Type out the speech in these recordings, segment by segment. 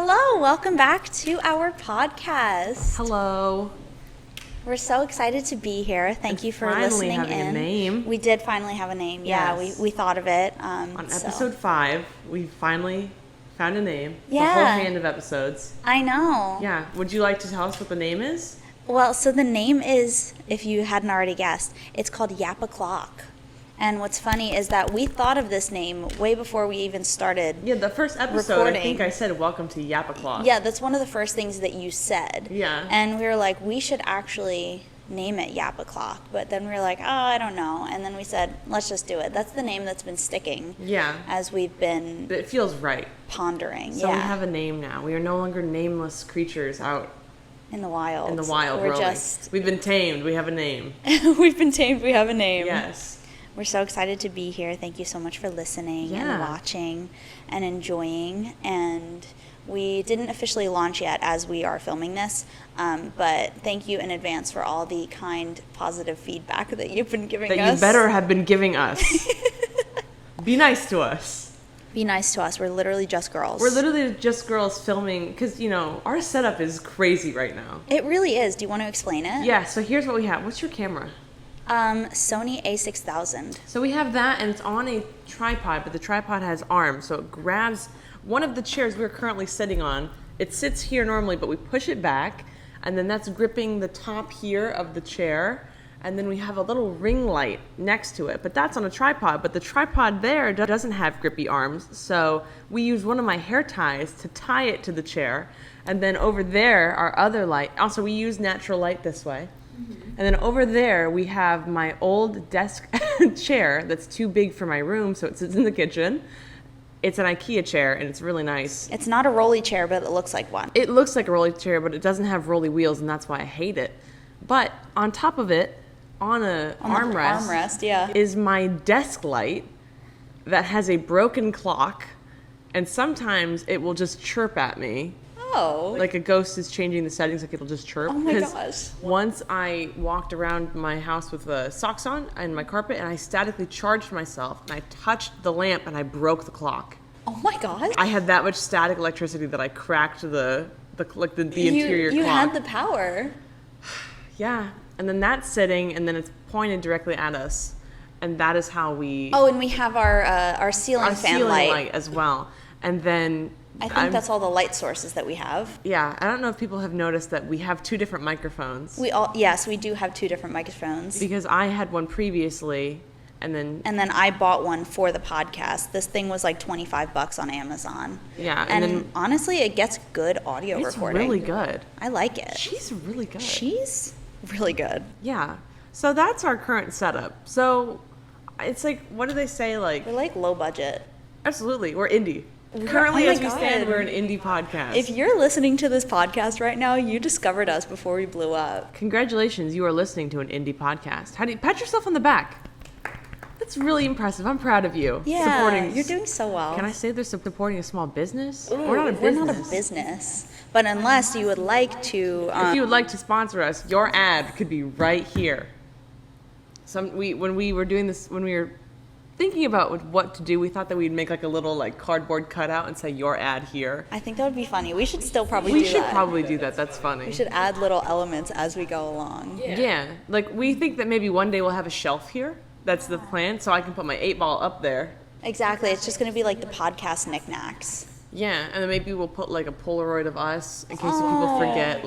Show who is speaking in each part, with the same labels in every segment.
Speaker 1: Hello, welcome back to our podcast.
Speaker 2: Hello.
Speaker 1: We're so excited to be here. Thank you for listening in.
Speaker 2: Finally having a name.
Speaker 1: We did finally have a name.
Speaker 2: Yes.
Speaker 1: Yeah, we thought of it.
Speaker 2: On episode 5, we finally found a name.
Speaker 1: Yeah.
Speaker 2: The whole hand of episodes.
Speaker 1: I know.
Speaker 2: Yeah. Would you like to tell us what the name is?
Speaker 1: Well, so the name is, if you hadn't already guessed, it's called Yap O'Clock. And what's funny is that we thought of this name way before we even started.
Speaker 2: Yeah, the first episode,
Speaker 1: recording.
Speaker 2: I think I said, welcome to Yap O'Clock.
Speaker 1: Yeah, that's one of the first things that you said.
Speaker 2: Yeah.
Speaker 1: And we were like, we should actually name it Yap O'Clock. But then we were like, I don't know. And then we said, let's just do it. That's the name that's been sticking.
Speaker 2: Yeah.
Speaker 1: As we've been
Speaker 2: It feels right.
Speaker 1: pondering.
Speaker 2: So
Speaker 1: yeah.
Speaker 2: we have a name now. We are no longer nameless creatures out
Speaker 1: in the wild.
Speaker 2: in the wild.
Speaker 1: We're
Speaker 2: roaming.
Speaker 1: just...
Speaker 2: We've been tamed. We have a name.
Speaker 1: We've been tamed. We have a name.
Speaker 2: Yes.
Speaker 1: We're so excited to be here. Thank you so much for listening and watching and enjoying. And we didn't officially launch yet as we are filming this, but thank you in advance for all the kind, positive feedback that you've been giving us.
Speaker 2: That you better have been giving us. Be nice to us.
Speaker 1: Be nice to us. We're literally just girls.
Speaker 2: We're literally just girls filming because, our setup is crazy right now.
Speaker 1: It really is. Do you want to explain it?
Speaker 2: Yeah, so here's what we have. What's your camera?
Speaker 1: Sony A6000.
Speaker 2: So we have that, and it's on a tripod, but the tripod has arms, so it grabs one of the chairs we're currently sitting on. It sits here normally, but we push it back, and then that's gripping the top here of the chair, and then we have a little ring light next to it, but that's on a tripod, but the tripod there doesn't have grippy arms, so we use one of my hair ties to tie it to the chair, and then over there, our other light, also we use natural light this way. And then over there, we have my old desk chair that's too big for my room, so it sits in the kitchen. It's an IKEA chair, and it's really nice.
Speaker 1: It's not a rolly chair, but it looks like one.
Speaker 2: It looks like a rolly chair, but it doesn't have rolly wheels, and that's why I hate it. But on top of it, on an armrest, is my desk light that has a broken clock, and sometimes it will just chirp at me.
Speaker 1: Oh.
Speaker 2: Like a ghost is changing the settings, like it'll just chirp.
Speaker 1: Oh my gosh.
Speaker 2: Once I walked around my house with socks on and my carpet, and I statically charged myself, and I touched the lamp, and I broke the clock.
Speaker 1: Oh my gosh.
Speaker 2: I had that much static electricity that I cracked the interior clock.
Speaker 1: You had the power.
Speaker 2: Yeah, and then that's sitting, and then it's pointed directly at us, and that is how we.
Speaker 1: Oh, and we have our ceiling fan light
Speaker 2: as well, and then.
Speaker 1: I think that's all the light sources that we have.
Speaker 2: Yeah, I don't know if people have noticed that we have 2 different microphones.
Speaker 1: Yes, we do have 2 different microphones.
Speaker 2: Because I had one previously, and then
Speaker 1: I bought one for the podcast. This thing was like $25 on Amazon.
Speaker 2: Yeah,
Speaker 1: and
Speaker 2: then
Speaker 1: honestly, it gets good audio recording.
Speaker 2: It's really good.
Speaker 1: I like it.
Speaker 2: She's really good.
Speaker 1: She's really good.
Speaker 2: Yeah. So that's our current setup. So it's like, what do they say? Like,
Speaker 1: we're like low budget.
Speaker 2: Absolutely, we're indie. Currently, as we stand, we're an indie podcast.
Speaker 1: If you're listening to this podcast right now, you discovered us before we blew up.
Speaker 2: Congratulations, you are listening to an indie podcast. How do you pat yourself on the back? That's really impressive. I'm proud of you.
Speaker 1: Yeah, you're doing so well.
Speaker 2: Can I say they're supporting a small business?
Speaker 1: Ooh, we're not a business. But unless you would like to...
Speaker 2: if you would like to sponsor us, your ad could be right here. When we were thinking about what to do, we thought that we'd make like a little cardboard cutout and say your ad here.
Speaker 1: I think that would be funny. We should still probably do that.
Speaker 2: We should probably do that. That's funny.
Speaker 1: We should add little elements as we go along.
Speaker 2: Yeah. Like we think that maybe one day we'll have a shelf here. That's the plan. So I can put my 8-ball up there.
Speaker 1: Exactly. It's just going to be like the podcast knickknacks.
Speaker 2: Yeah, and then maybe we'll put like a Polaroid of us in case people forget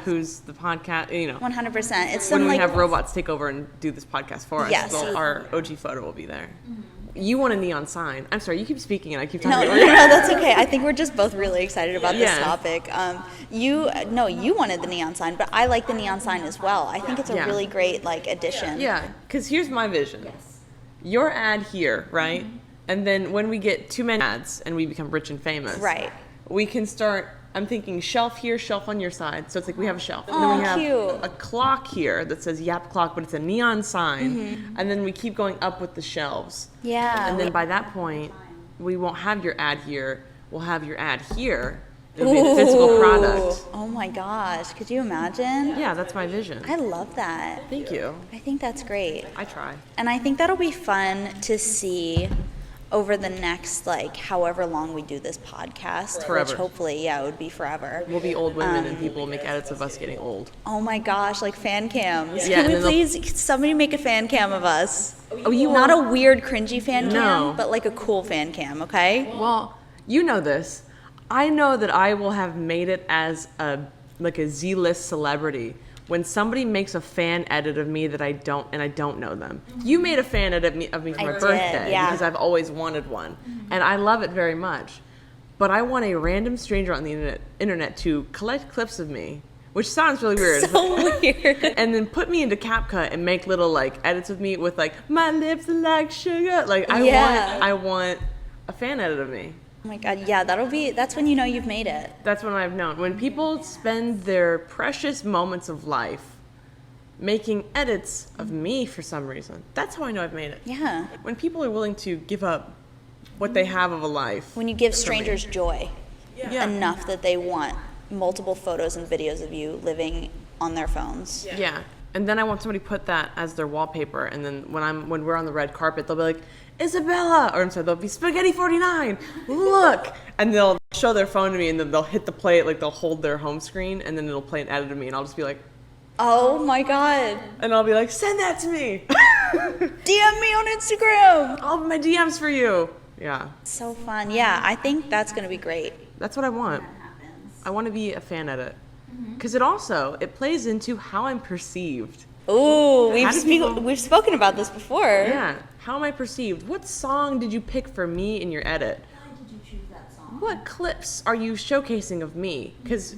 Speaker 2: who's the podcast,
Speaker 1: 100%. It's
Speaker 2: when we have robots take over and do this podcast for us.
Speaker 1: Yes.
Speaker 2: Well, our OG photo will be there. Mm-hmm. You want a neon sign. I'm sorry, you keep speaking and I keep talking.
Speaker 1: No, that's okay. I think we're just both really excited about this topic. You wanted the neon sign, but I like the neon sign as well. I think it's a really great addition.
Speaker 2: Yeah, because here's my vision. Yes. Your ad here, right? Mm-hmm. And then when we get too many ads and we become rich and famous,
Speaker 1: right?
Speaker 2: We can start. I'm thinking shelf here, shelf on your side. So it's like we have a shelf. And
Speaker 1: then we have
Speaker 2: cute. A clock here that says Yap Clock, but it's a neon sign. Mm-hmm. And then we keep going up with the shelves.
Speaker 1: Yeah.
Speaker 2: And then by that point, we won't have your ad here. We'll have your ad here. It'll be a physical product.
Speaker 1: Oh my gosh. Could you imagine?
Speaker 2: Yeah, that's my vision.
Speaker 1: I love that.
Speaker 2: Thank you.
Speaker 1: I think that's great.
Speaker 2: I try.
Speaker 1: And I think that'll be fun to see over the next, like, however long we do this podcast,
Speaker 2: Forever.
Speaker 1: which hopefully, it would be forever.
Speaker 2: We'll be old women and people will make edits of us getting old.
Speaker 1: Oh my gosh, like fan cams.
Speaker 2: Yeah,
Speaker 1: Can we
Speaker 2: and then
Speaker 1: please, somebody make a fan cam of us?
Speaker 2: Oh, you
Speaker 1: Not
Speaker 2: won't?
Speaker 1: a weird, cringy fan
Speaker 2: No.
Speaker 1: cam, but like a cool fan cam, okay?
Speaker 2: Well, you know this. I know that I will have made it as a Z-list celebrity when somebody makes a fan edit of me that I don't know them. You made a fan edit of me for my
Speaker 1: did,
Speaker 2: birthday
Speaker 1: yeah.
Speaker 2: because I've always wanted one, and I love it very much. But I want a random stranger on the internet to collect clips of me, which sounds really weird.
Speaker 1: So weird.
Speaker 2: And then put me into CapCut and make little like edits of me with like my lips are like sugar. Like I want a fan edit of me.
Speaker 1: Oh my god, yeah, that's when you know you've made it.
Speaker 2: That's when I've known. When people spend their precious moments of life making edits of me for some reason, that's how I know I've made it.
Speaker 1: Yeah.
Speaker 2: When people are willing to give up what they have of a life.
Speaker 1: When you give strangers joy
Speaker 2: Yeah.
Speaker 1: enough that they want multiple photos and videos of you living on their phones.
Speaker 2: Yeah. And then I want somebody to put that as their wallpaper, and then when we're on the red carpet, they'll be like, Isabella, or I'm sorry, they'll be Spaghetti 49, look, and they'll show their phone to me, and then they'll hit the play, like they'll hold their home screen, and then it'll play an edit of me, and I'll just be like,
Speaker 1: Oh my god.
Speaker 2: and I'll be like, send that to me.
Speaker 1: DM me on Instagram.
Speaker 2: All my DMs for you. Yeah,
Speaker 1: So fun. Yeah, I think that's going to be great.
Speaker 2: that's what I want. I want to be a fan edit, because it plays into how I'm perceived.
Speaker 1: Ooh,
Speaker 2: How do people-
Speaker 1: we've spoken about this before.
Speaker 2: Yeah, how am I perceived? What song did you pick for me in your edit?
Speaker 3: Why did you choose that song?
Speaker 2: What clips are you showcasing of me? Because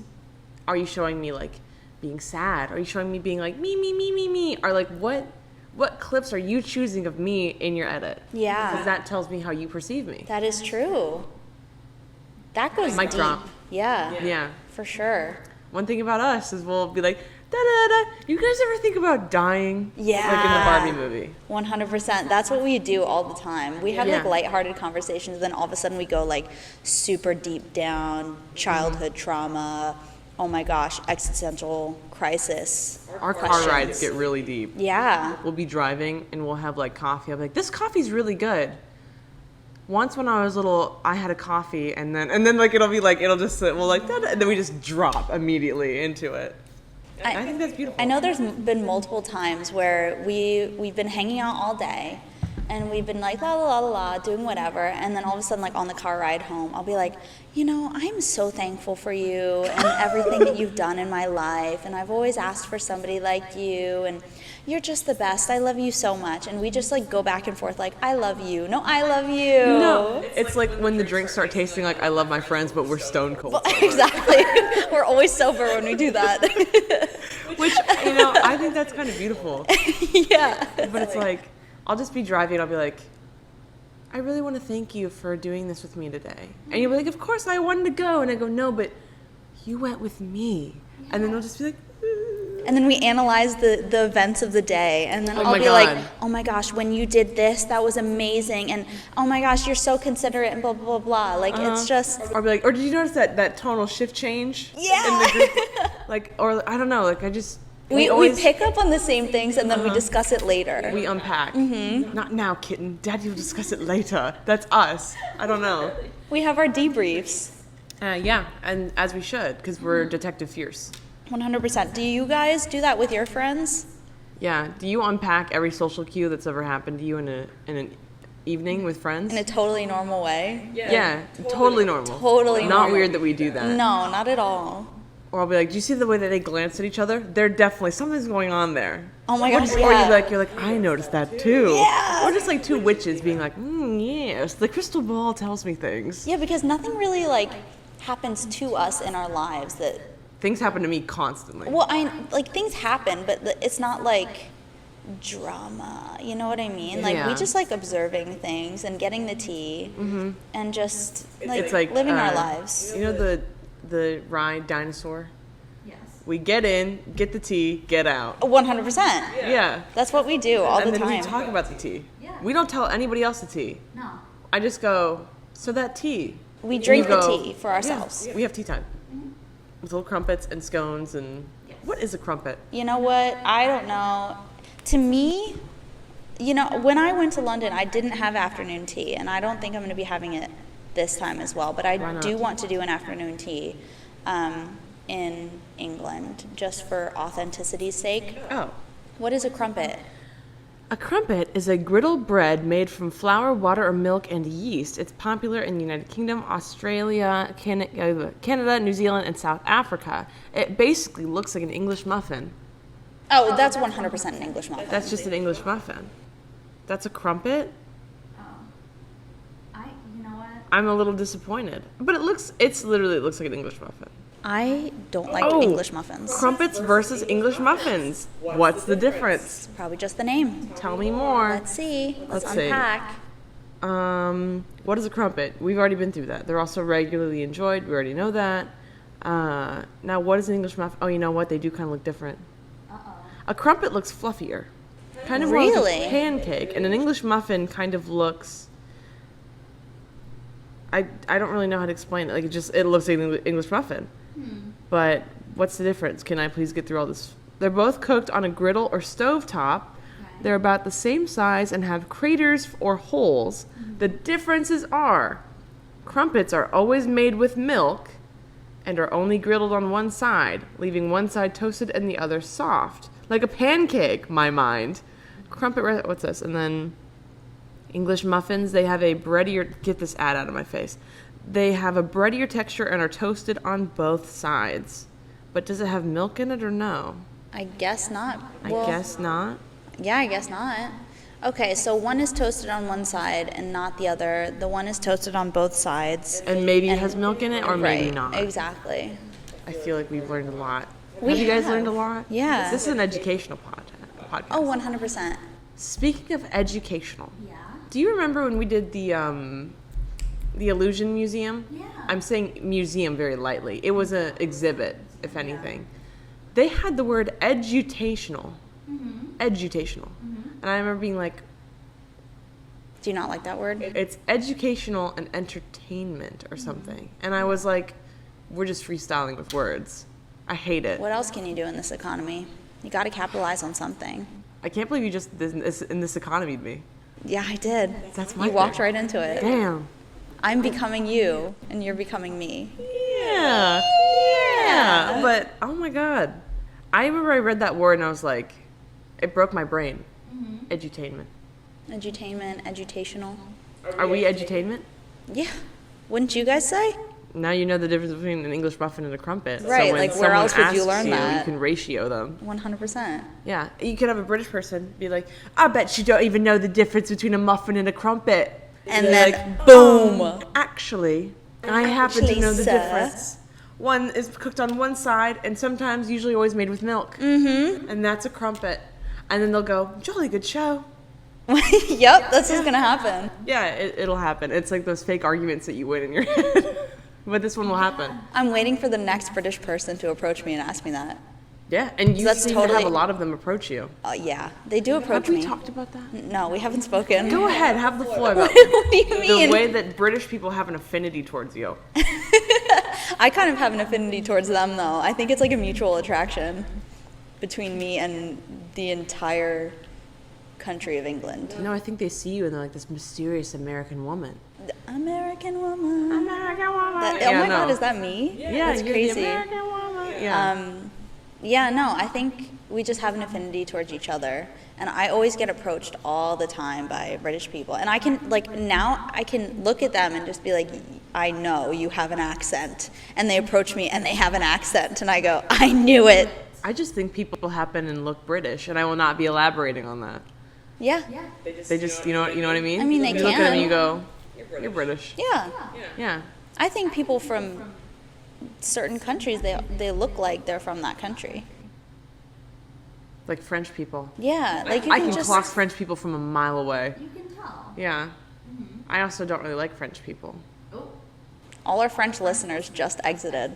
Speaker 2: are you showing me like being sad? Are you showing me being like me? Or like what clips are you choosing of me in your edit?
Speaker 1: Yeah.
Speaker 2: Because that tells me how you perceive me.
Speaker 1: That is true. That goes
Speaker 2: Mic
Speaker 1: deep.
Speaker 2: drop.
Speaker 1: Yeah,
Speaker 2: Yeah.
Speaker 1: for sure.
Speaker 2: One thing about us is we'll be like, da da da. You guys ever think about dying?
Speaker 1: Yeah.
Speaker 2: Like in the Barbie movie.
Speaker 1: 100%. That's what we do all the time. We have like
Speaker 2: Yeah.
Speaker 1: lighthearted conversations, then all of a sudden we go like super deep down, childhood trauma, oh my gosh, existential crisis.
Speaker 2: Our car
Speaker 1: questions.
Speaker 2: rides get really deep.
Speaker 1: Yeah.
Speaker 2: We'll be driving and we'll have like coffee. I'll be like, this coffee's really good. Once when I was little, I had a coffee and then like it'll just sit, we'll like, da-da, and then we just drop immediately into it. I think that's beautiful.
Speaker 1: I know there's been multiple times where we've been hanging out all day and we've been like la la la la la doing whatever, and then all of a sudden like on the car ride home I'll be like, you know, I'm so thankful for you and everything that you've done in my life, and I've always asked for somebody like you, and you're just the best. I love you so much. And we just like go back and forth like, I love you. No, I love you.
Speaker 2: No, it's like when the drinks start tasting like I love my friends, but we're stone cold.
Speaker 1: Exactly. We're always sober when we do that.
Speaker 2: Which, you know, I think that's kind of beautiful.
Speaker 1: Yeah.
Speaker 2: But it's like, I'll just be driving and I'll be like, I really want to thank you for doing this with me today. And you'll be like, of course I wanted to go. And I go, no, but you went with me. And then they'll just be like,
Speaker 1: And then we analyze the events of the day, and then
Speaker 2: Oh
Speaker 1: I'll
Speaker 2: my
Speaker 1: be
Speaker 2: God.
Speaker 1: like, oh my gosh, when you did this, that was amazing, and oh my gosh, you're so considerate, and blah, blah, blah, blah. Like, it's just,
Speaker 2: or be like, or did you notice that tonal shift change?
Speaker 1: Yeah.
Speaker 2: In the group? Like, or I don't know, like I just,
Speaker 1: we
Speaker 2: always,
Speaker 1: pick up on the same things, and then we discuss it later.
Speaker 2: we unpack. Not now, kitten. Daddy will discuss it later. That's us. I don't know.
Speaker 1: We have our debriefs.
Speaker 2: Yeah, and as we should, because we're Detective Fierce.
Speaker 1: 100%. Do you guys do that with your friends?
Speaker 2: Yeah. Do you unpack every social cue that's ever happened to you in an evening with friends?
Speaker 1: In a totally normal way?
Speaker 2: Yeah, totally normal.
Speaker 1: Totally
Speaker 2: Not
Speaker 1: normal.
Speaker 2: weird that we do that.
Speaker 1: No, not at all.
Speaker 2: Or I'll be like, do you see the way that they glance at each other? They're definitely, something's going on there.
Speaker 1: Oh my
Speaker 2: Or
Speaker 1: gosh,
Speaker 2: just-
Speaker 1: yeah.
Speaker 2: Or you're like, I noticed that too.
Speaker 1: Yeah.
Speaker 2: Or just like two witches being like, yes, the crystal ball tells me things.
Speaker 1: Yeah, because nothing really, like, happens to us in our lives that,
Speaker 2: Things happen to me constantly.
Speaker 1: well, things happen, but it's not like drama, you know what I mean? Like, we
Speaker 2: Yeah.
Speaker 1: just like observing things and getting the tea and just like,
Speaker 2: It's like
Speaker 1: living our lives.
Speaker 2: You know the ride Dinosaur?
Speaker 3: Yes.
Speaker 2: We get in, get the tea, get out.
Speaker 1: 100%.
Speaker 2: Yeah.
Speaker 1: That's what we do all
Speaker 2: And
Speaker 1: the
Speaker 2: then we
Speaker 1: time.
Speaker 2: talk about the tea.
Speaker 3: Yeah.
Speaker 2: We don't tell anybody else the tea.
Speaker 3: No.
Speaker 2: I just go, so that tea.
Speaker 1: We
Speaker 2: And
Speaker 1: drink
Speaker 2: you
Speaker 1: the
Speaker 2: go,
Speaker 1: tea for ourselves.
Speaker 2: Yeah, we have tea time. With little crumpets and scones and...
Speaker 3: Yes.
Speaker 2: What is a crumpet?
Speaker 1: You know what? I don't know. To me, You know, when I went to London, I didn't have afternoon tea, and I don't think I'm going to be having it this time as well. But I do want to do an afternoon tea in England, just for authenticity's sake.
Speaker 2: Oh.
Speaker 1: What is a crumpet?
Speaker 2: A crumpet is a griddled bread made from flour, water, or milk, and yeast. It's popular in the United Kingdom, Australia, Canada, New Zealand, and South Africa. It basically looks like an English muffin.
Speaker 1: Oh, that's 100% an English muffin.
Speaker 2: That's just an English muffin. That's a crumpet?
Speaker 1: You know what?
Speaker 2: I'm a little disappointed. But it literally looks like an English muffin.
Speaker 1: I don't like English muffins.
Speaker 2: Crumpets versus English muffins. What's the difference?
Speaker 1: Probably just the name.
Speaker 2: Tell me more.
Speaker 1: Let's see. Let's
Speaker 2: see.
Speaker 1: unpack.
Speaker 2: What is a crumpet? We've already been through that. They're also regularly enjoyed. We already know that. Now, what is an English muffin? Oh, you know what? They do kind of look different. A crumpet looks fluffier. Kind of more like
Speaker 1: Really?
Speaker 2: a pancake. And an English muffin kind of looks... I don't really know how to explain it. Like, it looks like an English muffin. But what's the difference? Can I please get through all this? They're both cooked on a griddle or stove top. They're about the same size and have craters or holes. The differences are crumpets are always made with milk and are only griddled on one side, leaving one side toasted and the other soft. Like a pancake, my mind. Crumpet, what's this? And then English muffins, they have a breadier, get this ad out of my face. They have a breadier texture and are toasted on both sides. But does it have milk in it or no?
Speaker 1: I guess not.
Speaker 2: I guess not.
Speaker 1: Yeah, I guess not. Okay, so one is toasted on one side and not the other. The one is toasted on both sides.
Speaker 2: And maybe it has milk in it or maybe
Speaker 1: Right,
Speaker 2: not.
Speaker 1: exactly.
Speaker 2: I feel like we've learned a lot.
Speaker 1: We
Speaker 2: Have you guys
Speaker 1: have.
Speaker 2: learned a lot?
Speaker 1: Yeah.
Speaker 2: This is an educational podcast.
Speaker 1: Oh, 100%.
Speaker 2: Speaking of educational, do you remember when we did the Illusion Museum?
Speaker 1: Yeah.
Speaker 2: I'm saying museum very lightly. It was an exhibit, if anything. They had the word edutational. Edutational. And I remember being like,
Speaker 1: Do you not like that word?
Speaker 2: it's educational and entertainment or something. And I was like, we're just freestyling with words. I hate it.
Speaker 1: What else can you do in this economy? You got to capitalize on something.
Speaker 2: I can't believe you just in this economy me.
Speaker 1: Yeah, I did.
Speaker 2: That's my
Speaker 1: You walked
Speaker 2: thing.
Speaker 1: right into it.
Speaker 2: Damn.
Speaker 1: I'm becoming you, and you're becoming me.
Speaker 2: Yeah. But oh my god, I remember I read that word and I was like, it broke my brain. Edutainment.
Speaker 1: Edutainment, edutational.
Speaker 2: Are we edutainment?
Speaker 1: Yeah. Wouldn't you guys say?
Speaker 2: Now you know the difference between an English muffin and a crumpet.
Speaker 1: Right,
Speaker 2: So when
Speaker 1: like, where
Speaker 2: someone
Speaker 1: else would you
Speaker 2: asks
Speaker 1: learn that?
Speaker 2: You can ratio them.
Speaker 1: 100%.
Speaker 2: Yeah, you could have a British person be like, I bet you don't even know the difference between a muffin and a crumpet.
Speaker 1: And
Speaker 2: they're
Speaker 1: then,
Speaker 2: like,
Speaker 1: boom.
Speaker 2: Actually, I happen to
Speaker 1: Actually,
Speaker 2: know the
Speaker 1: sir.
Speaker 2: difference. One is cooked on one side and sometimes usually always made with milk. And that's a crumpet. And then they'll go, jolly good show.
Speaker 1: Yep, that's what's going to happen.
Speaker 2: Yeah, it'll happen. It's like those fake arguments that you win in your head. But this one will happen.
Speaker 1: I'm waiting for the next British person to approach me and ask me that.
Speaker 2: Yeah, and you
Speaker 1: that's
Speaker 2: seem to have
Speaker 1: totally-
Speaker 2: a lot of them approach you.
Speaker 1: Yeah, they do approach
Speaker 2: Have we
Speaker 1: me.
Speaker 2: talked about that?
Speaker 1: No, we haven't spoken.
Speaker 2: Go ahead, have the floor about
Speaker 1: What do you mean?
Speaker 2: the way that British people have an affinity towards you.
Speaker 1: I kind of have an affinity towards them, though. I think it's like a mutual attraction between me and the entire country of England.
Speaker 2: No, I think they see you and they're like this mysterious American woman.
Speaker 1: The American woman.
Speaker 2: American woman.
Speaker 1: Oh my God, is that me?
Speaker 2: Yeah,
Speaker 1: That's
Speaker 2: you're
Speaker 1: crazy.
Speaker 2: the American woman. Yeah.
Speaker 1: Yeah, no, I think we just have an affinity towards each other. And I always get approached all the time by British people. And I can, like, now I can look at them and just be like, I know you have an accent. And they approach me and they have an accent. And I go, I knew it.
Speaker 2: I just think people happen and look British, and I will not be elaborating on that.
Speaker 1: Yeah.
Speaker 2: They just, you know what I mean?
Speaker 1: I mean, they
Speaker 2: you look at them
Speaker 1: can.
Speaker 2: and you go, you're British.
Speaker 1: Yeah.
Speaker 2: Yeah.
Speaker 1: I think people from certain countries, they look like they're from that country.
Speaker 2: Like French people.
Speaker 1: Yeah. Like you
Speaker 2: I
Speaker 1: can
Speaker 2: can
Speaker 1: just...
Speaker 2: clock French people from a mile away.
Speaker 1: You can tell.
Speaker 2: Yeah. I also don't really like French people.
Speaker 1: All our French listeners just exited.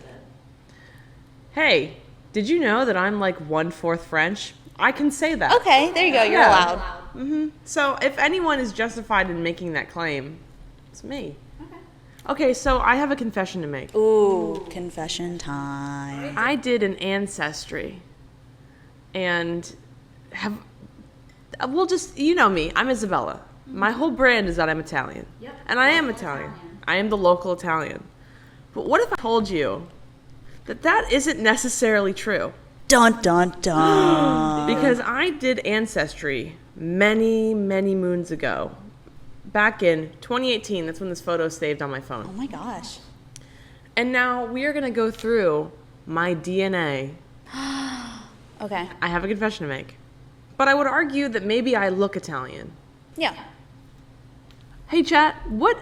Speaker 2: Hey, did you know that I'm like 1/4 French? I can say that.
Speaker 1: Okay, there you go. You're
Speaker 2: Yeah.
Speaker 1: allowed.
Speaker 2: So if anyone is justified in making that claim, it's me. Okay, so I have a confession to make.
Speaker 1: Ooh, confession time.
Speaker 2: I did an Ancestry, and We'll just, you know me, I'm Isabella. My whole brand is that I'm Italian.
Speaker 1: Yep.
Speaker 2: And I am Italian. I am the local Italian. But what if I told you that that isn't necessarily true?
Speaker 1: Dun, dun, dun.
Speaker 2: Because I did Ancestry many, many moons ago. Back in 2018, that's when this photo is saved on my
Speaker 1: Oh
Speaker 2: phone.
Speaker 1: my gosh.
Speaker 2: And now we are going to go through my DNA.
Speaker 1: Okay.
Speaker 2: I have a confession to make. But I would argue that maybe I look Italian.
Speaker 1: Yeah.
Speaker 2: Hey, chat, what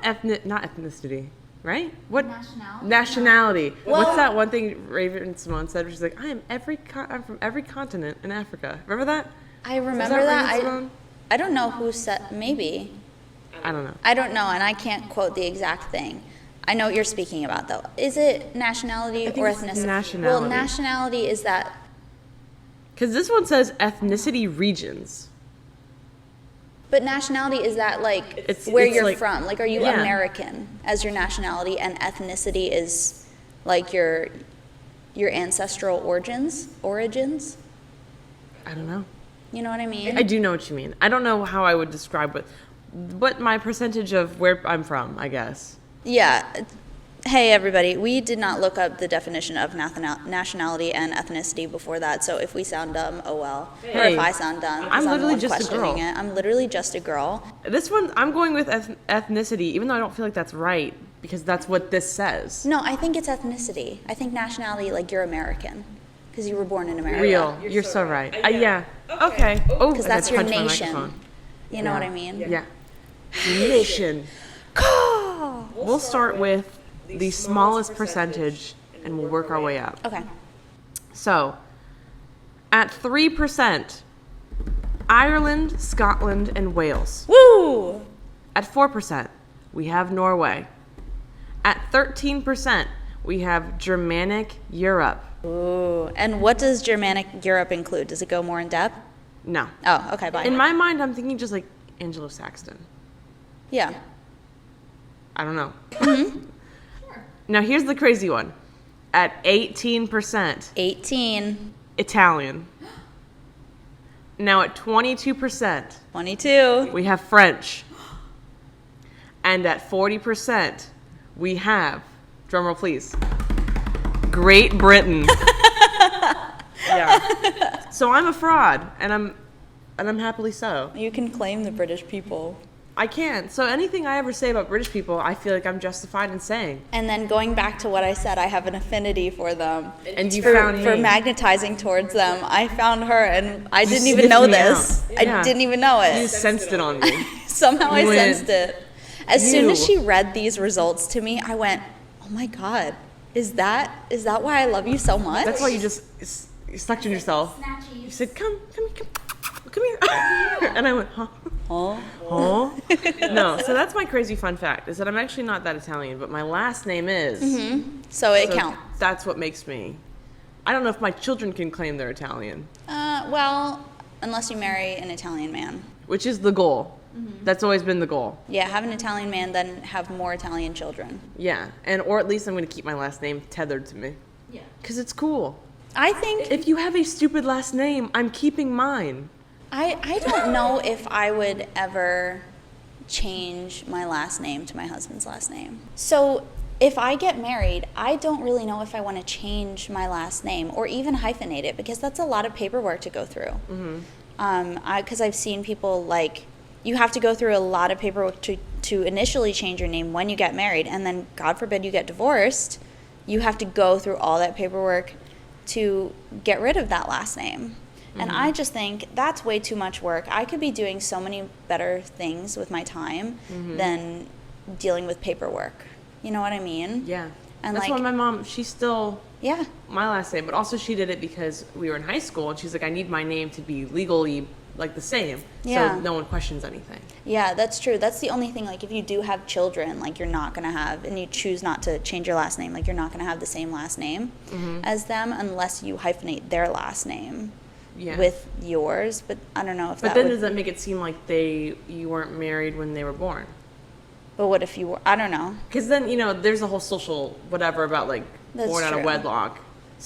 Speaker 2: not ethnicity, right? What
Speaker 1: Nationality?
Speaker 2: nationality?
Speaker 1: Well-
Speaker 2: What's that one thing Raven Simone said? She's like, I'm from every continent in Africa. Remember that?
Speaker 1: I remember
Speaker 2: that
Speaker 1: that.
Speaker 2: Raven Simone?
Speaker 1: I don't know who said, maybe.
Speaker 2: I don't know.
Speaker 1: I don't know, and I can't quote the exact thing. I know what you're speaking about, though. Is it nationality
Speaker 2: I think
Speaker 1: or
Speaker 2: it's
Speaker 1: ethnicity?
Speaker 2: nationality.
Speaker 1: Well, nationality is that,
Speaker 2: Because this one says ethnicity regions.
Speaker 1: but nationality is that like
Speaker 2: It's-
Speaker 1: where
Speaker 2: it's
Speaker 1: you're
Speaker 2: like-
Speaker 1: from. Like, are you
Speaker 2: Yeah.
Speaker 1: American as your nationality, and ethnicity is like your ancestral origins?
Speaker 2: I don't know.
Speaker 1: You know what I mean?
Speaker 2: I do know what you mean. I don't know how I would describe it, but my percentage of where I'm from, I guess.
Speaker 1: Yeah. Hey, everybody. We did not look up the definition of nationality and ethnicity before that, so if we sound dumb, oh well. Or
Speaker 2: Hey,
Speaker 1: if I sound dumb, 'cause
Speaker 2: I'm
Speaker 1: the
Speaker 2: literally
Speaker 1: one
Speaker 2: just a
Speaker 1: questioning
Speaker 2: girl.
Speaker 1: it. I'm literally just a girl.
Speaker 2: This one, I'm going with ethnicity, even though I don't feel like that's right, because that's what this says.
Speaker 1: No, I think it's ethnicity. I think nationality, like you're American, because you were born in America.
Speaker 2: Real. You're so right. Yeah. Okay. Oh,
Speaker 1: Because
Speaker 2: I
Speaker 1: that's
Speaker 2: got
Speaker 1: your
Speaker 2: punched my
Speaker 1: nation.
Speaker 2: microphone.
Speaker 1: You know what I mean?
Speaker 2: Yeah. Nation. We'll start with the smallest percentage, and we'll work our way up.
Speaker 1: Okay.
Speaker 2: So, at 3%, Ireland, Scotland, and Wales.
Speaker 1: Woo!
Speaker 2: At 4%, we have Norway. At 13%, we have Germanic Europe.
Speaker 1: Ooh. And what does Germanic Europe include? Does it go more in depth?
Speaker 2: No.
Speaker 1: Oh, okay, bye.
Speaker 2: In my mind, I'm thinking just like Anglo-Saxon.
Speaker 1: Yeah.
Speaker 2: I don't know. Now, here's the crazy one. At 18%,
Speaker 1: 18,
Speaker 2: Italian. Now, at 22%,
Speaker 1: 22.
Speaker 2: we have French. And at 40%, we have, drumroll please, Great Britain. Yeah. So I'm a fraud, and I'm happily so.
Speaker 1: You can claim the British people.
Speaker 2: I can. So anything I ever say about British people, I feel like I'm justified in saying.
Speaker 1: And then going back to what I said, I have an affinity for them.
Speaker 2: And you
Speaker 1: for,
Speaker 2: found
Speaker 1: for
Speaker 2: me.
Speaker 1: magnetizing towards them. I found her, and I didn't even
Speaker 2: sniffed
Speaker 1: know
Speaker 2: me
Speaker 1: this.
Speaker 2: out. Yeah.
Speaker 1: I didn't even know
Speaker 2: You
Speaker 1: it.
Speaker 2: sensed it on me.
Speaker 1: Somehow I
Speaker 2: You went,
Speaker 1: sensed it. As soon as
Speaker 2: "You."
Speaker 1: she read these results to me, I went, "Oh my God, is that why I love you so much?"
Speaker 2: That's why you just you sucked in yourself. You said, come here. And I went, huh?
Speaker 1: Huh?
Speaker 2: Huh? No, so that's my crazy fun fact, is that I'm actually not that Italian, but my last name is.
Speaker 1: So it
Speaker 2: So
Speaker 1: counts.
Speaker 2: that's what makes me. I don't know if my children can claim they're Italian,
Speaker 1: Well, unless you marry an Italian man.
Speaker 2: which is the goal. That's always been the goal.
Speaker 1: Yeah, have an Italian man, then have more Italian children.
Speaker 2: Yeah, or at least I'm going to keep my last name tethered to me.
Speaker 1: Yeah.
Speaker 2: Because it's cool.
Speaker 1: I think
Speaker 2: If you have a stupid last name, I'm keeping mine.
Speaker 1: I don't know if I would ever change my last name to my husband's last name. So if I get married, I don't really know if I want to change my last name or even hyphenate it, because that's a lot of paperwork to go through. Because I've seen people, like, you have to go through a lot of paperwork to initially change your name when you get married, and then God forbid you get divorced, you have to go through all that paperwork to get rid of that last name. And I just think that's way too much work. I could be doing so many better things with my time than dealing with paperwork. You know what I mean?
Speaker 2: Yeah.
Speaker 1: And
Speaker 2: that's
Speaker 1: like-
Speaker 2: why my mom, she's still
Speaker 1: Yeah.
Speaker 2: my last name, but also she did it because we were in high school, and she's like, I need my name to be legally like the same,
Speaker 1: Yeah.
Speaker 2: so no one questions anything.
Speaker 1: Yeah, that's true. That's the only thing. Like, if you do have children, like, you're not going to have, and you choose not to change your last name, like, you're not going to have the same last name as them unless you hyphenate their last name
Speaker 2: Yeah.
Speaker 1: with yours. But I don't know if
Speaker 2: But
Speaker 1: that
Speaker 2: then
Speaker 1: would.
Speaker 2: does that make it seem like you weren't married when they were born?
Speaker 1: But what if you were? I don't know.
Speaker 2: Because then, there's a whole social whatever about, like,
Speaker 1: That's
Speaker 2: born out of
Speaker 1: true.
Speaker 2: wedlock.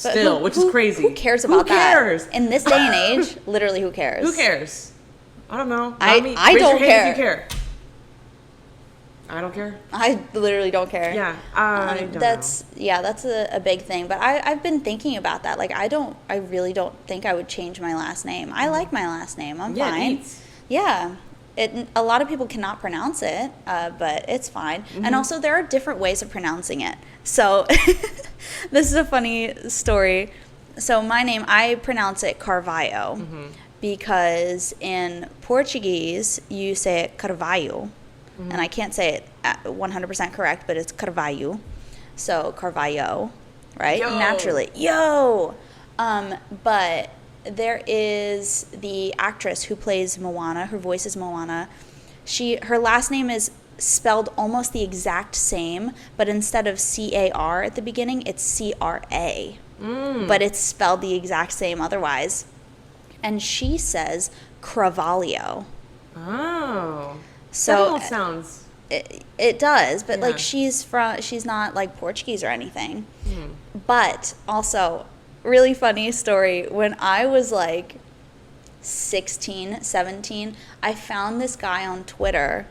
Speaker 1: But
Speaker 2: Still, which is crazy.
Speaker 1: Who cares about
Speaker 2: Who cares?
Speaker 1: that? In this day and age, literally, who cares?
Speaker 2: Who cares? I don't know.
Speaker 1: I
Speaker 2: Raise
Speaker 1: don't
Speaker 2: your hand if you
Speaker 1: care.
Speaker 2: care. I don't care.
Speaker 1: I literally don't care.
Speaker 2: Yeah, I don't
Speaker 1: that's a big thing. But I've been thinking about that. Like I really don't think I would change my last name. I like my last name. I'm
Speaker 2: Yeah, it
Speaker 1: fine.
Speaker 2: eats.
Speaker 1: Yeah. A lot of people cannot pronounce it, but it's fine. And also there are different ways of pronouncing it. So this is a funny story. So my name, I pronounce it Carvalho because in Portuguese you say it Carvalho. And I can't say it 100% correct, but it's Carvalho. So Carvalho, right?
Speaker 2: Yo.
Speaker 1: Naturally. Yo! But there is the actress who plays Moana. Her voice is Moana. Her last name is spelled almost the exact same, but instead of C-A-R at the beginning, it's C-R-A. But it's spelled the exact same otherwise. And she says Carvalho.
Speaker 2: Oh.
Speaker 1: So
Speaker 2: that almost sounds...
Speaker 1: It does, but
Speaker 2: Yeah.
Speaker 1: like she's not like Portuguese or anything. But also, really funny story, when I was like 16, 17, I found this guy on Twitter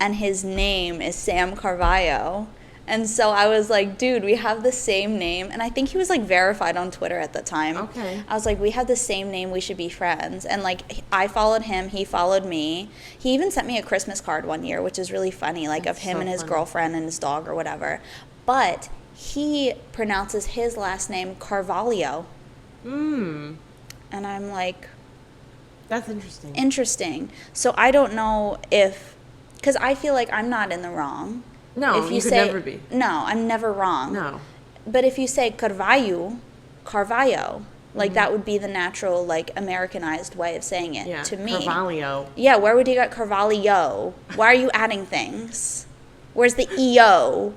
Speaker 1: and his name is Sam Carvalho. And so I was like, dude, we have the same name. And I think he was like verified on Twitter at the time.
Speaker 2: Okay.
Speaker 1: I was like, we have the same name, we should be friends. And like I followed him, he followed me. He even sent me a Christmas card one year, which is really funny, like
Speaker 2: That's
Speaker 1: of him
Speaker 2: so
Speaker 1: and his
Speaker 2: funny.
Speaker 1: girlfriend and his dog or whatever. But he pronounces his last name Carvalho. And I'm like,
Speaker 2: That's interesting.
Speaker 1: interesting. So I don't know because I feel like I'm not in the wrong.
Speaker 2: No, you could never be.
Speaker 1: No, I'm never wrong.
Speaker 2: No.
Speaker 1: But if you say Carvalho, like that would be the natural, like Americanized way of saying it
Speaker 2: Yeah.
Speaker 1: to me.
Speaker 2: Carvalho.
Speaker 1: Yeah, where would you get Carvalho? Why are you adding things? Where's the EO?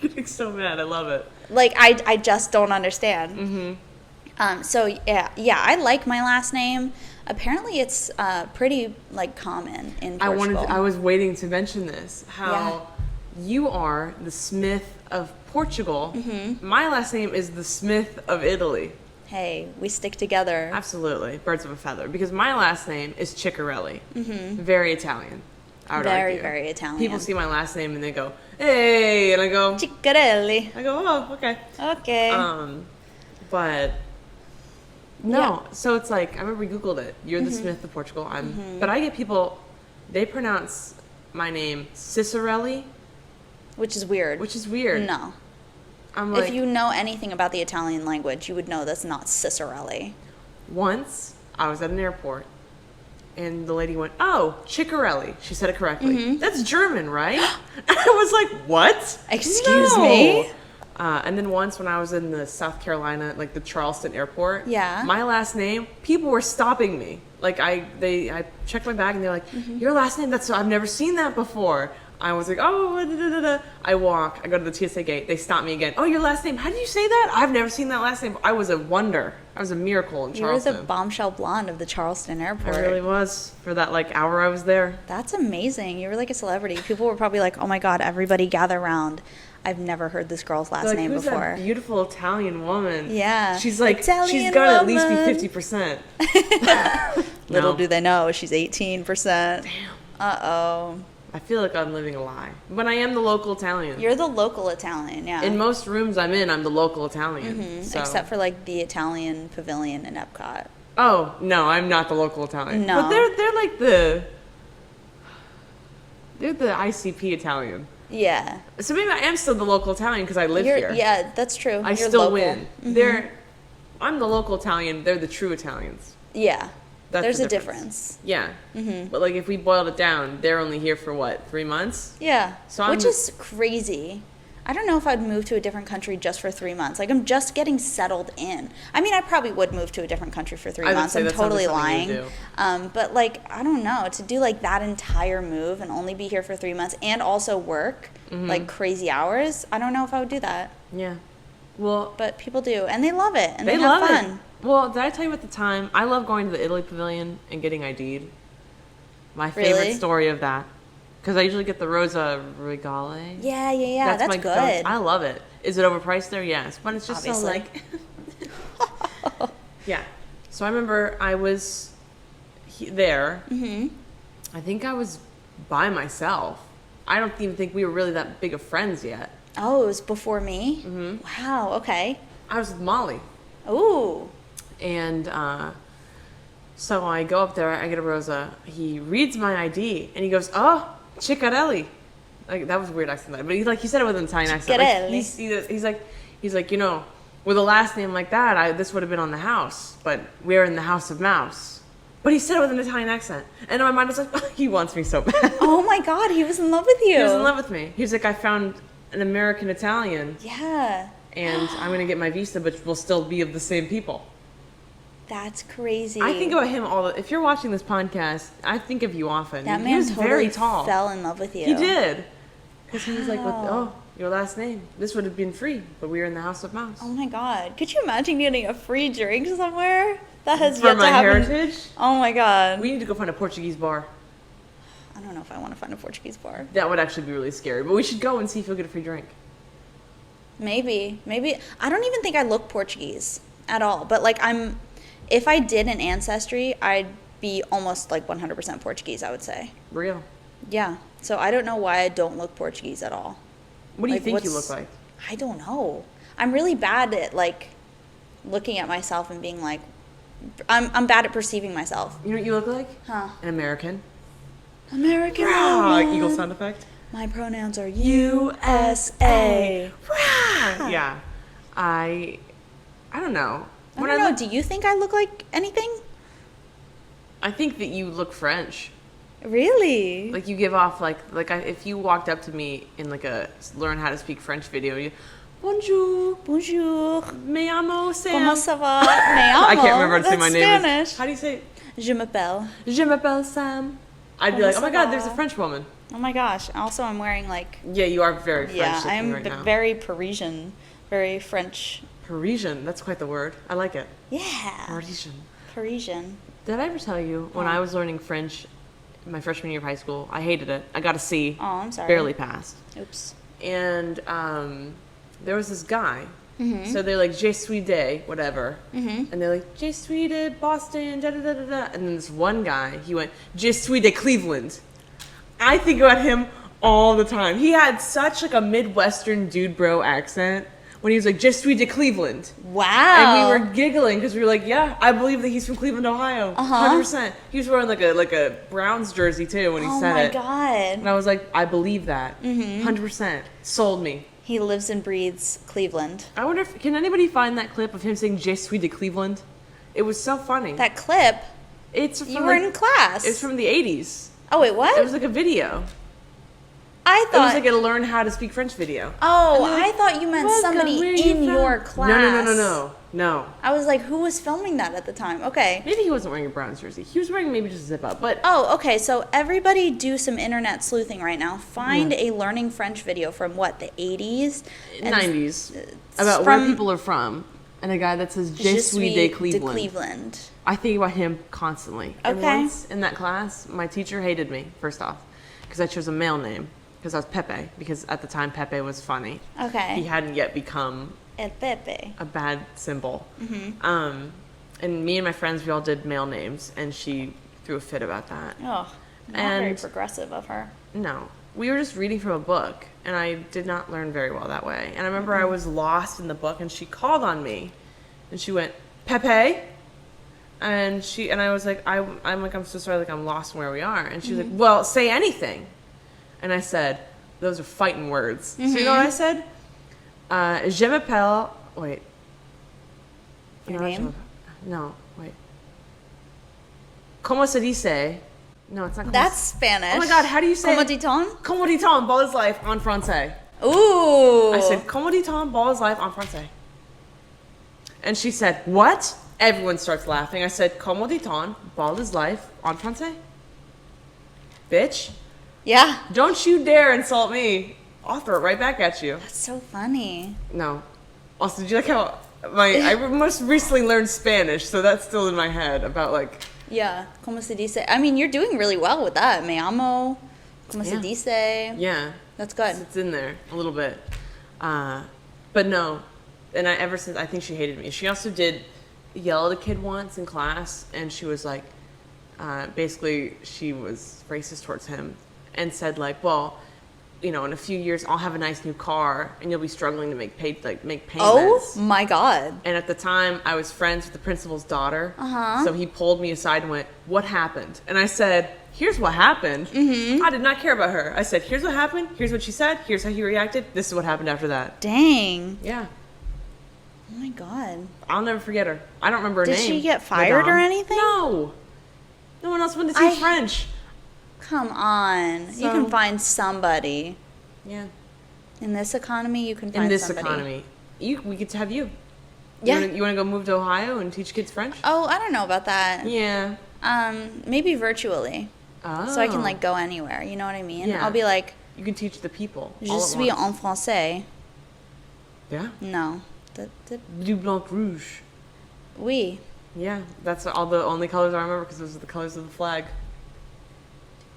Speaker 2: You're getting so mad. I love it.
Speaker 1: Like I just don't understand. So yeah, I like my last name. Apparently, it's pretty like common in Portugal.
Speaker 2: I was waiting to mention this. How you are the Smith of Portugal. My last name is the Smith of Italy.
Speaker 1: Hey, we stick together.
Speaker 2: Absolutely, birds of a feather. Because my last name is Ciccarelli. Very Italian. I would
Speaker 1: Very,
Speaker 2: argue.
Speaker 1: very Italian.
Speaker 2: People see my last name and they go, "Hey," and I go,
Speaker 1: Ciccarelli.
Speaker 2: "Oh, okay."
Speaker 1: Okay.
Speaker 2: But no, so it's like I remember we Googled it. You're the Smith of Portugal. But I get people, they pronounce my name Cicerelli,
Speaker 1: Which is weird.
Speaker 2: which is weird.
Speaker 1: No.
Speaker 2: I'm like,
Speaker 1: If you know anything about the Italian language, you would know that's not Cicerelli.
Speaker 2: once I was at an airport and the lady went, "Oh, Ciccarelli." She said it correctly. That's German, right? I was like, "What?
Speaker 1: Excuse
Speaker 2: No."
Speaker 1: me?
Speaker 2: And then once when I was in the South Carolina, like the Charleston airport,
Speaker 1: Yeah.
Speaker 2: my last name, people were stopping me. Like I checked my bag and they're like, "Your last name? I've never seen that before." I was like, "Oh, da, da, da, da." I go to the TSA gate. They stop me again. "Oh, your last name? How did you say that? I've never seen that last name." I was a wonder. I was a miracle in
Speaker 1: You were
Speaker 2: Charleston.
Speaker 1: the bombshell blonde of the Charleston airport.
Speaker 2: I really was for that like hour I was there.
Speaker 1: That's amazing. You were like a celebrity. People were probably like, oh my God, everybody gather around. I've never heard this girl's last
Speaker 2: Like,
Speaker 1: name
Speaker 2: who's
Speaker 1: before.
Speaker 2: that beautiful Italian woman?
Speaker 1: Yeah.
Speaker 2: She's like,
Speaker 1: Italian
Speaker 2: she's got to at least
Speaker 1: woman.
Speaker 2: be 50%.
Speaker 1: Little
Speaker 2: No.
Speaker 1: do they know, she's 18%.
Speaker 2: Damn.
Speaker 1: Uh-oh.
Speaker 2: I feel like I'm living a lie. But I am the local Italian.
Speaker 1: You're the local Italian, yeah.
Speaker 2: In most rooms I'm in, I'm the local Italian. So.
Speaker 1: Except for like the Italian pavilion in Epcot.
Speaker 2: Oh, no, I'm not the local Italian.
Speaker 1: No.
Speaker 2: But they're like they're the ICP Italian.
Speaker 1: Yeah.
Speaker 2: So maybe I am still the local Italian because I live
Speaker 1: You're,
Speaker 2: here.
Speaker 1: yeah, that's true.
Speaker 2: I
Speaker 1: You're
Speaker 2: still
Speaker 1: local.
Speaker 2: win. I'm the local Italian. They're the true Italians.
Speaker 1: Yeah.
Speaker 2: That's
Speaker 1: There's
Speaker 2: the
Speaker 1: a difference.
Speaker 2: Yeah. But like if we boiled it down, they're only here for what, 3 months?
Speaker 1: Yeah.
Speaker 2: So
Speaker 1: Which is crazy. I don't know if I'd move to a different country just for 3 months. Like, I'm just getting settled in. I mean, I probably would move to a different country for 3
Speaker 2: I would
Speaker 1: months.
Speaker 2: say
Speaker 1: I'm
Speaker 2: that sounds
Speaker 1: totally
Speaker 2: like something you
Speaker 1: lying.
Speaker 2: would
Speaker 1: But, like, I don't know. To do, like, that entire move and only be here for 3 months and also work, like, crazy hours, I don't know if I would do that.
Speaker 2: Yeah. Well,
Speaker 1: But people do. And they love it. And
Speaker 2: they
Speaker 1: they have
Speaker 2: love
Speaker 1: fun.
Speaker 2: it. Well, did I tell you at the time? I love going to the Italy Pavilion and getting ID'd. My favorite
Speaker 1: Really?
Speaker 2: story of that. Because I usually get the Rosa Regale.
Speaker 1: Yeah. That's good.
Speaker 2: I love it. Is it overpriced there? Yes. But it's just
Speaker 1: Obviously.
Speaker 2: so like... Yeah. So I remember I was there. I think I was by myself. I don't even think we were really that big of friends yet.
Speaker 1: Oh, it was before me? Wow, okay.
Speaker 2: I was with Molly.
Speaker 1: Ooh.
Speaker 2: And so I go up there, I get a Rosa. He reads my ID, and he goes, "Oh, Ciccarelli." Like, that was a weird accent, but he said it with an Italian accent. Like, he's like, you know, with a last name like that, this would have been on the house, but we're in the House of Mouse. But he said it with an Italian accent, and in my mind, I was like, oh, he wants me so bad.
Speaker 1: Oh my God, he was in love with you.
Speaker 2: He was in love with me. He was like, I found an American Italian.
Speaker 1: Yeah.
Speaker 2: And I'm gonna get my visa, but we'll still be of the same people.
Speaker 1: That's crazy.
Speaker 2: I think about him if you're watching this podcast, I think of you often.
Speaker 1: That man
Speaker 2: he was
Speaker 1: totally
Speaker 2: very tall.
Speaker 1: fell in love with you.
Speaker 2: He did. Because he was like, oh, your last name. This would have been free, but we were in the House of Mouse.
Speaker 1: Oh my God. Could you imagine getting a free drink somewhere? That has
Speaker 2: For
Speaker 1: yet to
Speaker 2: my
Speaker 1: happen.
Speaker 2: heritage?
Speaker 1: Oh my God.
Speaker 2: We need to go find a Portuguese bar.
Speaker 1: I don't know if I want to find a Portuguese bar.
Speaker 2: That would actually be really scary, but we should go and see if you'll get a free drink.
Speaker 1: Maybe. I don't even think I look Portuguese at all. But like if I did an Ancestry, I'd be almost like 100% Portuguese, I would say.
Speaker 2: Real.
Speaker 1: Yeah. So I don't know why I don't look Portuguese at all.
Speaker 2: What do you think you look like?
Speaker 1: I don't know. I'm really bad at like looking at myself and being like, I'm bad at perceiving myself.
Speaker 2: You know what you look like?
Speaker 1: Huh.
Speaker 2: An American.
Speaker 1: American
Speaker 2: Like
Speaker 1: woman.
Speaker 2: eagle sound effect.
Speaker 1: My pronouns are USA.
Speaker 2: Yeah. I don't know.
Speaker 1: I don't know. Do you think I look like anything?
Speaker 2: I think that you look French.
Speaker 1: Really?
Speaker 2: Like you give off if you walked up to me in like a learn how to speak French video, you bonjour,
Speaker 1: Bonjour.
Speaker 2: me llamo Sam.
Speaker 1: Comment ça va? Me llamo.
Speaker 2: I can't remember how to say my
Speaker 1: That's
Speaker 2: name.
Speaker 1: Spanish.
Speaker 2: How do you say it?
Speaker 1: Je m'appelle.
Speaker 2: Je m'appelle Sam. I'd be
Speaker 1: Comment
Speaker 2: like, oh my
Speaker 1: ça
Speaker 2: God,
Speaker 1: va?
Speaker 2: there's a French woman.
Speaker 1: Oh my gosh. Also, I'm wearing like.
Speaker 2: Yeah, you are very French
Speaker 1: Yeah,
Speaker 2: looking
Speaker 1: I'm
Speaker 2: right now.
Speaker 1: very Parisian, very French.
Speaker 2: Parisian, that's quite the word. I like it.
Speaker 1: Yeah.
Speaker 2: Parisian.
Speaker 1: Parisian.
Speaker 2: Did I ever tell you when I was learning French my freshman year of high school, I hated it. I got a C.
Speaker 1: Oh, I'm sorry.
Speaker 2: Barely passed.
Speaker 1: Oops.
Speaker 2: And there was this guy. So they're like, Je suis de, whatever. And they're like, Je suis de Boston, da da da da da. And then this one guy, he went, Je suis de Cleveland. I think about him all the time. He had such like a Midwestern dude bro accent when he was like, Je suis de Cleveland.
Speaker 1: Wow.
Speaker 2: And we were giggling because we were like, yeah, I believe that he's from Cleveland, Ohio. 100%. He was wearing like a Browns jersey too when he said it.
Speaker 1: Oh my God.
Speaker 2: And I was like, I believe that. 100%. Sold me.
Speaker 1: He lives and breathes Cleveland.
Speaker 2: I wonder can anybody find that clip of him saying Je suis de Cleveland? It was so funny.
Speaker 1: That clip,
Speaker 2: It's from
Speaker 1: you were in class.
Speaker 2: It's from the 80s.
Speaker 1: Oh, wait, what?
Speaker 2: It was like a video.
Speaker 1: I
Speaker 2: It was
Speaker 1: thought.
Speaker 2: like a learn how to speak French video.
Speaker 1: Oh,
Speaker 2: And they're like,
Speaker 1: I thought you meant
Speaker 2: "Welcome,
Speaker 1: somebody
Speaker 2: where are you
Speaker 1: in
Speaker 2: from?"
Speaker 1: your class.
Speaker 2: No.
Speaker 1: I was like, who was filming that at the time? Okay.
Speaker 2: Maybe he wasn't wearing a Browns jersey. He was wearing maybe just a zip up. But
Speaker 1: Oh, okay. So everybody do some internet sleuthing right now. Find a learning French video from what, the 80s? And
Speaker 2: 90s. About where
Speaker 1: from-
Speaker 2: people are from. And a guy that says Je suis de Cleveland.
Speaker 1: Cleveland.
Speaker 2: I think about him constantly. And
Speaker 1: Okay.
Speaker 2: once in that class, my teacher hated me, first off, because I chose a male name. Because I was Pepe. Because at the time, Pepe was funny.
Speaker 1: Okay.
Speaker 2: He hadn't yet become
Speaker 1: El Pepe.
Speaker 2: a bad symbol. And me and my friends, we all did male names, and she threw a fit about that.
Speaker 1: Oh, not very
Speaker 2: And-
Speaker 1: progressive of her.
Speaker 2: No, we were just reading from a book, and I did not learn very well that way. And I remember I was lost in the book, and she called on me, and she went, Pepe? And I was like, I'm so sorry, like I'm lost in where we are. And she was like, well, say anything. And I said, those are fighting words. So you know what I said? Je m'appelle, wait.
Speaker 1: Your
Speaker 2: No,
Speaker 1: name?
Speaker 2: No, wait. Como se dice? No, it's not. Como
Speaker 1: That's
Speaker 2: se-
Speaker 1: Spanish.
Speaker 2: Oh my God, how do you say?
Speaker 1: Como dit-on?
Speaker 2: Como dit-on, ball is life en français.
Speaker 1: Ooh.
Speaker 2: I said, Como dit-on, ball is life en français. And she said, what? Everyone starts laughing. I said, Como dit-on, ball is life en français. Bitch,
Speaker 1: Yeah.
Speaker 2: don't you dare insult me. I'll throw it right back at you.
Speaker 1: That's so funny.
Speaker 2: No. Also, did you like how I most recently learned Spanish, so that's still in my head about like,
Speaker 1: Yeah. Como se dice? I mean, you're doing really well with that. Me amo. Como se
Speaker 2: Yeah.
Speaker 1: dice?
Speaker 2: yeah,
Speaker 1: That's good.
Speaker 2: it's in there a little bit. But no, and ever since, I think she hated me. She also did yell at a kid once in class, and she was like, basically she was racist towards him and said like, well, you know, in a few years I'll have a nice new car and you'll be struggling to make payments.
Speaker 1: Oh my God.
Speaker 2: And at the time I was friends with the principal's daughter.
Speaker 1: Uh-huh.
Speaker 2: So he pulled me aside and went, what happened? And I said, here's what happened. I did not care about her. I said, here's what happened. Here's what she said. Here's how he reacted. This is what happened after that.
Speaker 1: Dang.
Speaker 2: Yeah.
Speaker 1: Oh my God.
Speaker 2: I'll never forget her. I don't remember her
Speaker 1: Did
Speaker 2: name.
Speaker 1: she get fired or anything?
Speaker 2: No. No one else wanted to teach French.
Speaker 1: Come on. You
Speaker 2: So-
Speaker 1: can find somebody.
Speaker 2: Yeah.
Speaker 1: In this economy, you can find
Speaker 2: In this
Speaker 1: somebody.
Speaker 2: economy. We get to have you.
Speaker 1: Yeah.
Speaker 2: You want to go move to Ohio and teach kids French?
Speaker 1: Oh, I don't know about that.
Speaker 2: Yeah.
Speaker 1: Maybe virtually.
Speaker 2: Oh.
Speaker 1: So I can like go anywhere. You know what I mean?
Speaker 2: Yeah.
Speaker 1: I'll be like,
Speaker 2: You can teach the people.
Speaker 1: je
Speaker 2: all at
Speaker 1: suis
Speaker 2: once.
Speaker 1: en français.
Speaker 2: Yeah.
Speaker 1: No.
Speaker 2: Bleu, blanc, rouge.
Speaker 1: Oui.
Speaker 2: Yeah. That's all the only colors I remember because those are the colors of the flag.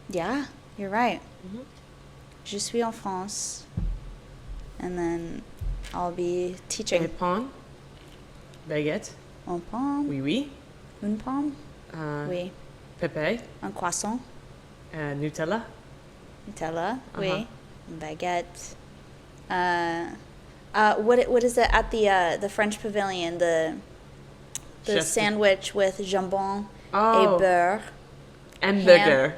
Speaker 1: Yeah, you're right. Je suis en France. And then I'll be teaching.
Speaker 2: Pain. Baguette.
Speaker 1: Un pomme.
Speaker 2: Oui, oui.
Speaker 1: Une pomme.
Speaker 2: Oui.
Speaker 1: Oui.
Speaker 2: Pepe.
Speaker 1: Un croissant.
Speaker 2: Nutella.
Speaker 1: Nutella.
Speaker 2: Uh-huh.
Speaker 1: Oui. Baguette. What is it at the French Pavilion? The
Speaker 2: Chef-
Speaker 1: sandwich with jambon
Speaker 2: Oh.
Speaker 1: et beurre.
Speaker 2: Hamburger.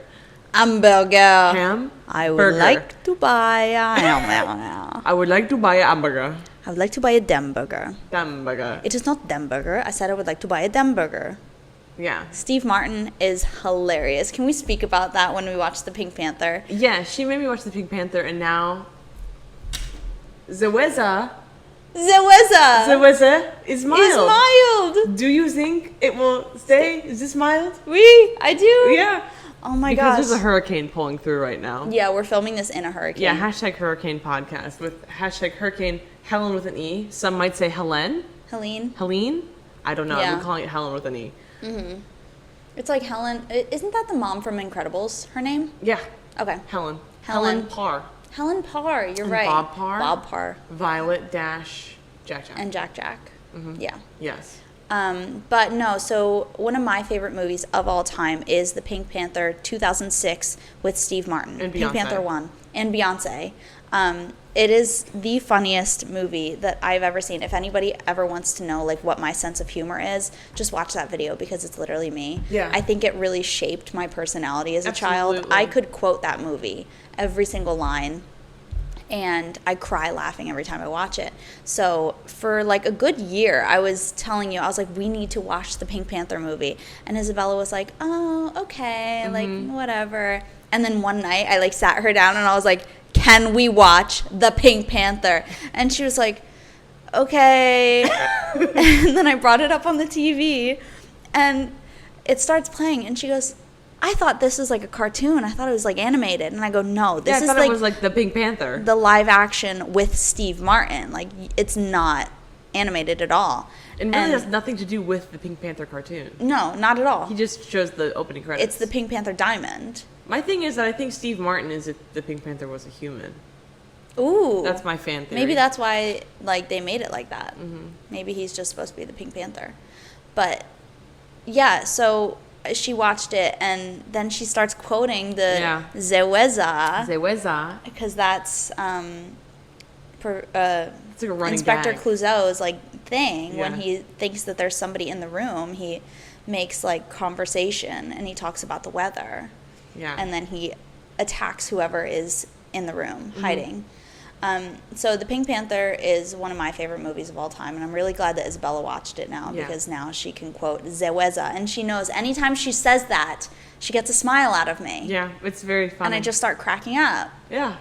Speaker 1: Hamburger.
Speaker 2: Ham.
Speaker 1: I would
Speaker 2: burger.
Speaker 1: like to buy a hamburger.
Speaker 2: I would like to buy a hamburger.
Speaker 1: I would like to buy a Demburger.
Speaker 2: Hamburger.
Speaker 1: It is not Demburger. I said I would like to buy a Demburger.
Speaker 2: Yeah.
Speaker 1: Steve Martin is hilarious. Can we speak about that when we watch the Pink Panther?
Speaker 2: Yeah, she made me watch the Pink Panther, and now Zaweza is mild.
Speaker 1: Is mild.
Speaker 2: Do you think it will stay? Is this mild?
Speaker 1: Oui, I do.
Speaker 2: Yeah.
Speaker 1: Oh my
Speaker 2: Because
Speaker 1: gosh.
Speaker 2: there's a hurricane pulling through right now.
Speaker 1: Yeah, we're filming this in a hurricane.
Speaker 2: Yeah, hashtag hurricane podcast with hashtag hurricane Helen with an E. Some might say Helen.
Speaker 1: Helene.
Speaker 2: Helene? I don't know.
Speaker 1: Yeah.
Speaker 2: I'm calling it Helen with an E.
Speaker 1: It's like Helen. Isn't that the mom from Incredibles? Her name?
Speaker 2: Yeah.
Speaker 1: Okay.
Speaker 2: Helen.
Speaker 1: Helen.
Speaker 2: Parr.
Speaker 1: Helen Parr. You're
Speaker 2: And
Speaker 1: right.
Speaker 2: Bob Parr?
Speaker 1: Bob Parr.
Speaker 2: Violet Dash Jack Jack.
Speaker 1: And Jack Jack. Yeah.
Speaker 2: Yes.
Speaker 1: But no, so one of my favorite movies of all time is The Pink Panther 2006 with Steve Martin.
Speaker 2: And
Speaker 1: Pink
Speaker 2: Beyonce.
Speaker 1: Panther 1. And Beyonce. It is the funniest movie that I've ever seen. If anybody ever wants to know like what my sense of humor is, just watch that video because it's literally me.
Speaker 2: Yeah.
Speaker 1: I think it really shaped my personality as a child.
Speaker 2: Absolutely.
Speaker 1: I could quote that movie, every single line. And I cry laughing every time I watch it. So for like a good year, I was telling you, I was like, we need to watch the Pink Panther movie. And Isabella was like, oh, okay, like whatever. And then one night I like sat her down and I was like, can we watch the Pink Panther? And she was like, okay. And then I brought it up on the TV and it starts playing and she goes, I thought this was like a cartoon. I thought it was like animated. And I go, no, this
Speaker 2: Yeah, I
Speaker 1: is
Speaker 2: thought
Speaker 1: like
Speaker 2: it was like the Pink Panther.
Speaker 1: the live action with Steve Martin. Like it's not animated at all.
Speaker 2: It really has nothing to do with the Pink Panther cartoon.
Speaker 1: No, not at all.
Speaker 2: He just shows the opening credits.
Speaker 1: It's the Pink Panther Diamond.
Speaker 2: My thing is that I think Steve Martin is if the Pink Panther was a human.
Speaker 1: Ooh.
Speaker 2: That's my fan theory.
Speaker 1: Maybe that's why like they made it like that. Maybe he's just supposed to be the Pink Panther. But yeah, so she watched it and then she starts quoting the Zeweza
Speaker 2: Zeweza.
Speaker 1: because that's
Speaker 2: It's like a running
Speaker 1: Inspector
Speaker 2: gag.
Speaker 1: Clouseau's like thing. When
Speaker 2: Yeah.
Speaker 1: he thinks that there's somebody in the room, he makes like conversation and he talks about the weather.
Speaker 2: Yeah.
Speaker 1: And then he attacks whoever is in the room hiding. So The Pink Panther is one of my favorite movies of all time, and I'm really glad that Isabella watched it now because now she can quote Zeweza, and she knows anytime she says that, she gets a smile out of me.
Speaker 2: Yeah, it's very funny.
Speaker 1: And I just start cracking up.
Speaker 2: Yeah.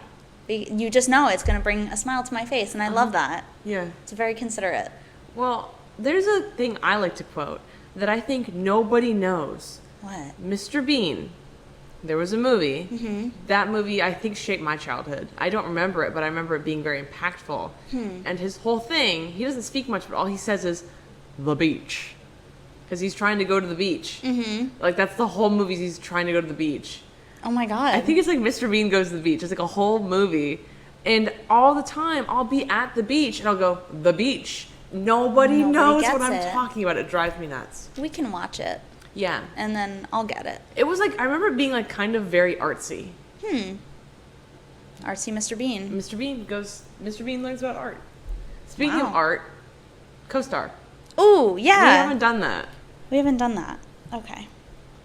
Speaker 1: You just know it's going to bring a smile to my face, and I love that.
Speaker 2: Yeah.
Speaker 1: It's very considerate.
Speaker 2: Well, there's a thing I like to quote that I think nobody knows.
Speaker 1: What?
Speaker 2: Mr. Bean. There was a movie. That movie, I think, shaped my childhood. I don't remember it, but I remember it being very impactful. And his whole thing, he doesn't speak much, but all he says is, the beach. Because he's trying to go to the beach. Like, that's the whole movie, he's trying to go to the beach.
Speaker 1: Oh my God.
Speaker 2: I think it's like Mr. Bean Goes to the Beach. It's like a whole movie. And all the time, I'll be at the beach, and I'll go, the beach. Nobody knows
Speaker 1: gets
Speaker 2: what I'm
Speaker 1: it.
Speaker 2: talking about. It drives me nuts.
Speaker 1: We can watch it.
Speaker 2: Yeah.
Speaker 1: And then I'll get it.
Speaker 2: It was like, I remember it being like kind of very artsy.
Speaker 1: Artsy Mr. Bean.
Speaker 2: Mr. Bean learns about art. Speaking of art, co-star.
Speaker 1: Ooh, yeah.
Speaker 2: We haven't done that.
Speaker 1: We haven't done that. Okay.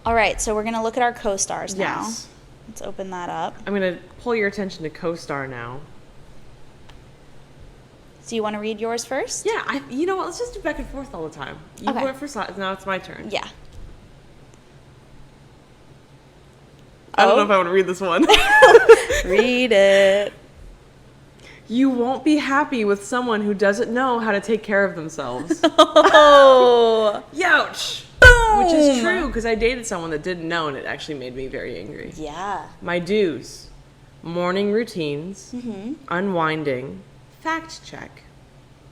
Speaker 1: All right, so we're going to look at our co-stars now.
Speaker 2: Yes.
Speaker 1: Let's open that up.
Speaker 2: I'm going to pull your attention to co-star now.
Speaker 1: So you want to read yours first?
Speaker 2: Yeah, you know what? Let's just do back and forth all the time. You
Speaker 1: Okay.
Speaker 2: went first, now it's my turn.
Speaker 1: Yeah.
Speaker 2: I don't know if I want to read this one.
Speaker 1: Read it.
Speaker 2: You won't be happy with someone who doesn't know how to take care of themselves.
Speaker 1: Oh.
Speaker 2: Youch!
Speaker 1: Boom.
Speaker 2: Which is true, because I dated someone that didn't know, and it actually made me very angry.
Speaker 1: Yeah.
Speaker 2: My do's: morning routines, unwinding, fact check,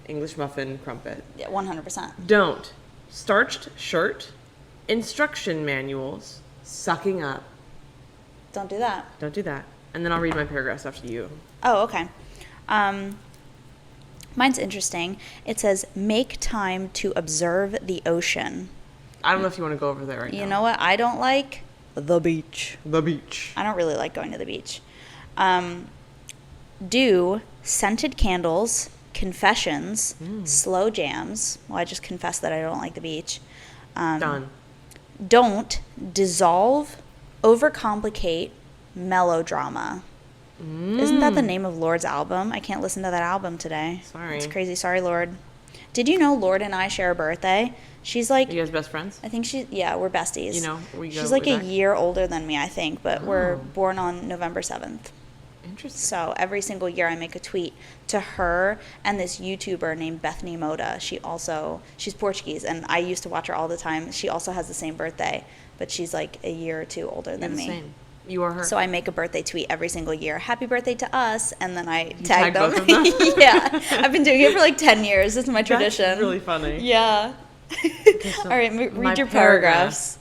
Speaker 2: English muffin, crumpet.
Speaker 1: Yeah, 100%.
Speaker 2: Don't: starched shirt, instruction manuals, sucking up.
Speaker 1: Don't do that.
Speaker 2: Don't do that. And then I'll read my paragraphs after you.
Speaker 1: Oh, okay. Mine's interesting. It says, make time to observe the ocean.
Speaker 2: I don't know if you want to go over there right now.
Speaker 1: You know what I don't like? The beach.
Speaker 2: The beach.
Speaker 1: I don't really like going to the beach. Do scented candles, confessions, slow jams. Well, I just confessed that I don't like the beach.
Speaker 2: Done.
Speaker 1: Don't dissolve, overcomplicate, melodrama. Isn't that the name of Lord's album? I can't listen to that album today.
Speaker 2: Sorry.
Speaker 1: It's crazy. Sorry, Lord. Did you know Lord and I share a birthday? She's like...
Speaker 2: Are you guys best friends?
Speaker 1: I think we're besties.
Speaker 2: You know,
Speaker 1: she's like a year older than me, I think, but we're born on November 7th.
Speaker 2: Interesting.
Speaker 1: So every single year I make a tweet to her and this YouTuber named Bethany Moda. She's Portuguese, and I used to watch her all the time. She also has the same birthday, but she's like a year or two older than me.
Speaker 2: Same. You are her.
Speaker 1: So I make a birthday tweet every single year. Happy birthday to us, and then I tag them.
Speaker 2: Both of them?
Speaker 1: Yeah. I've been doing it for like 10 years. It's my tradition.
Speaker 2: That's really funny.
Speaker 1: Yeah.
Speaker 2: Okay, so
Speaker 1: all right, read your paragraphs.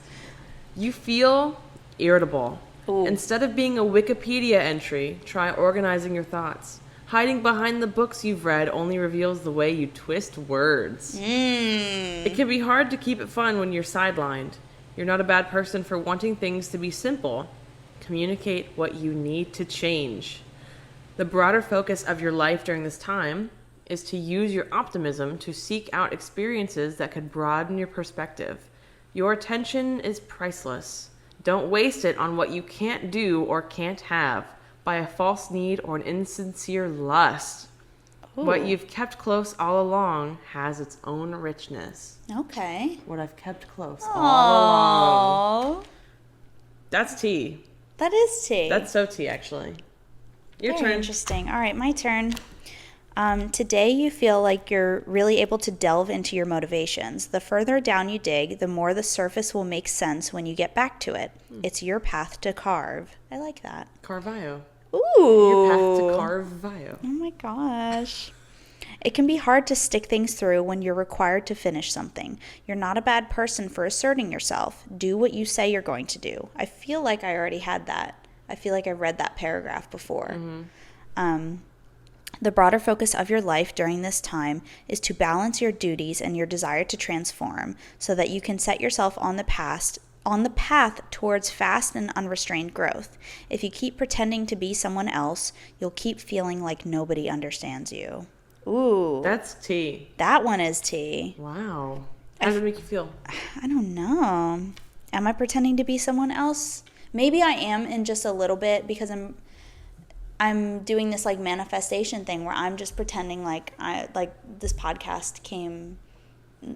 Speaker 2: You feel irritable.
Speaker 1: Ooh.
Speaker 2: Instead of being a Wikipedia entry, try organizing your thoughts. Hiding behind the books you've read only reveals the way you twist words. It can be hard to keep it fun when you're sidelined. You're not a bad person for wanting things to be simple. Communicate what you need to change. The broader focus of your life during this time is to use your optimism to seek out experiences that could broaden your perspective. Your attention is priceless. Don't waste it on what you can't do or can't have by a false need or an insincere lust. Ooh. What you've kept close all along has its own richness.
Speaker 1: Okay.
Speaker 2: What I've kept close
Speaker 1: Aww.
Speaker 2: all along. That's tea.
Speaker 1: That is tea.
Speaker 2: That's so tea, actually. Your
Speaker 1: Very
Speaker 2: turn.
Speaker 1: Interesting. All right, my turn. Today you feel like you're really able to delve into your motivations. The further down you dig, the more the surface will make sense when you get back to it. It's your path to carve. I like that.
Speaker 2: Carvalho.
Speaker 1: Ooh.
Speaker 2: Your path to Carvalho.
Speaker 1: Oh my gosh. It can be hard to stick things through when you're required to finish something. You're not a bad person for asserting yourself. Do what you say you're going to do. I feel like I already had that. I feel like I read that paragraph before. The broader focus of your life during this time is to balance your duties and your desire to transform so that you can set yourself on the path towards fast and unrestrained growth. If you keep pretending to be someone else, you'll keep feeling like nobody understands you. Ooh.
Speaker 2: That's tea.
Speaker 1: That one is tea.
Speaker 2: Wow. How does it make you feel?
Speaker 1: I don't know. Am I pretending to be someone else? Maybe I am in just a little bit because I'm doing this like manifestation thing where I'm just pretending like this podcast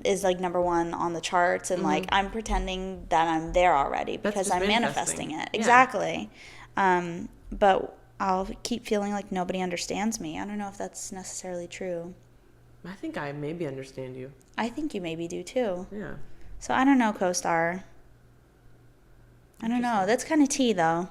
Speaker 1: is like number one on the charts, and like I'm pretending that I'm there already because I'm manifesting it. Yeah. Exactly. But I'll keep feeling like nobody understands me. I don't know if that's necessarily true.
Speaker 2: I think I maybe understand you.
Speaker 1: I think you maybe do too.
Speaker 2: Yeah.
Speaker 1: So I don't know, co-star. I don't know. That's kind of tea though.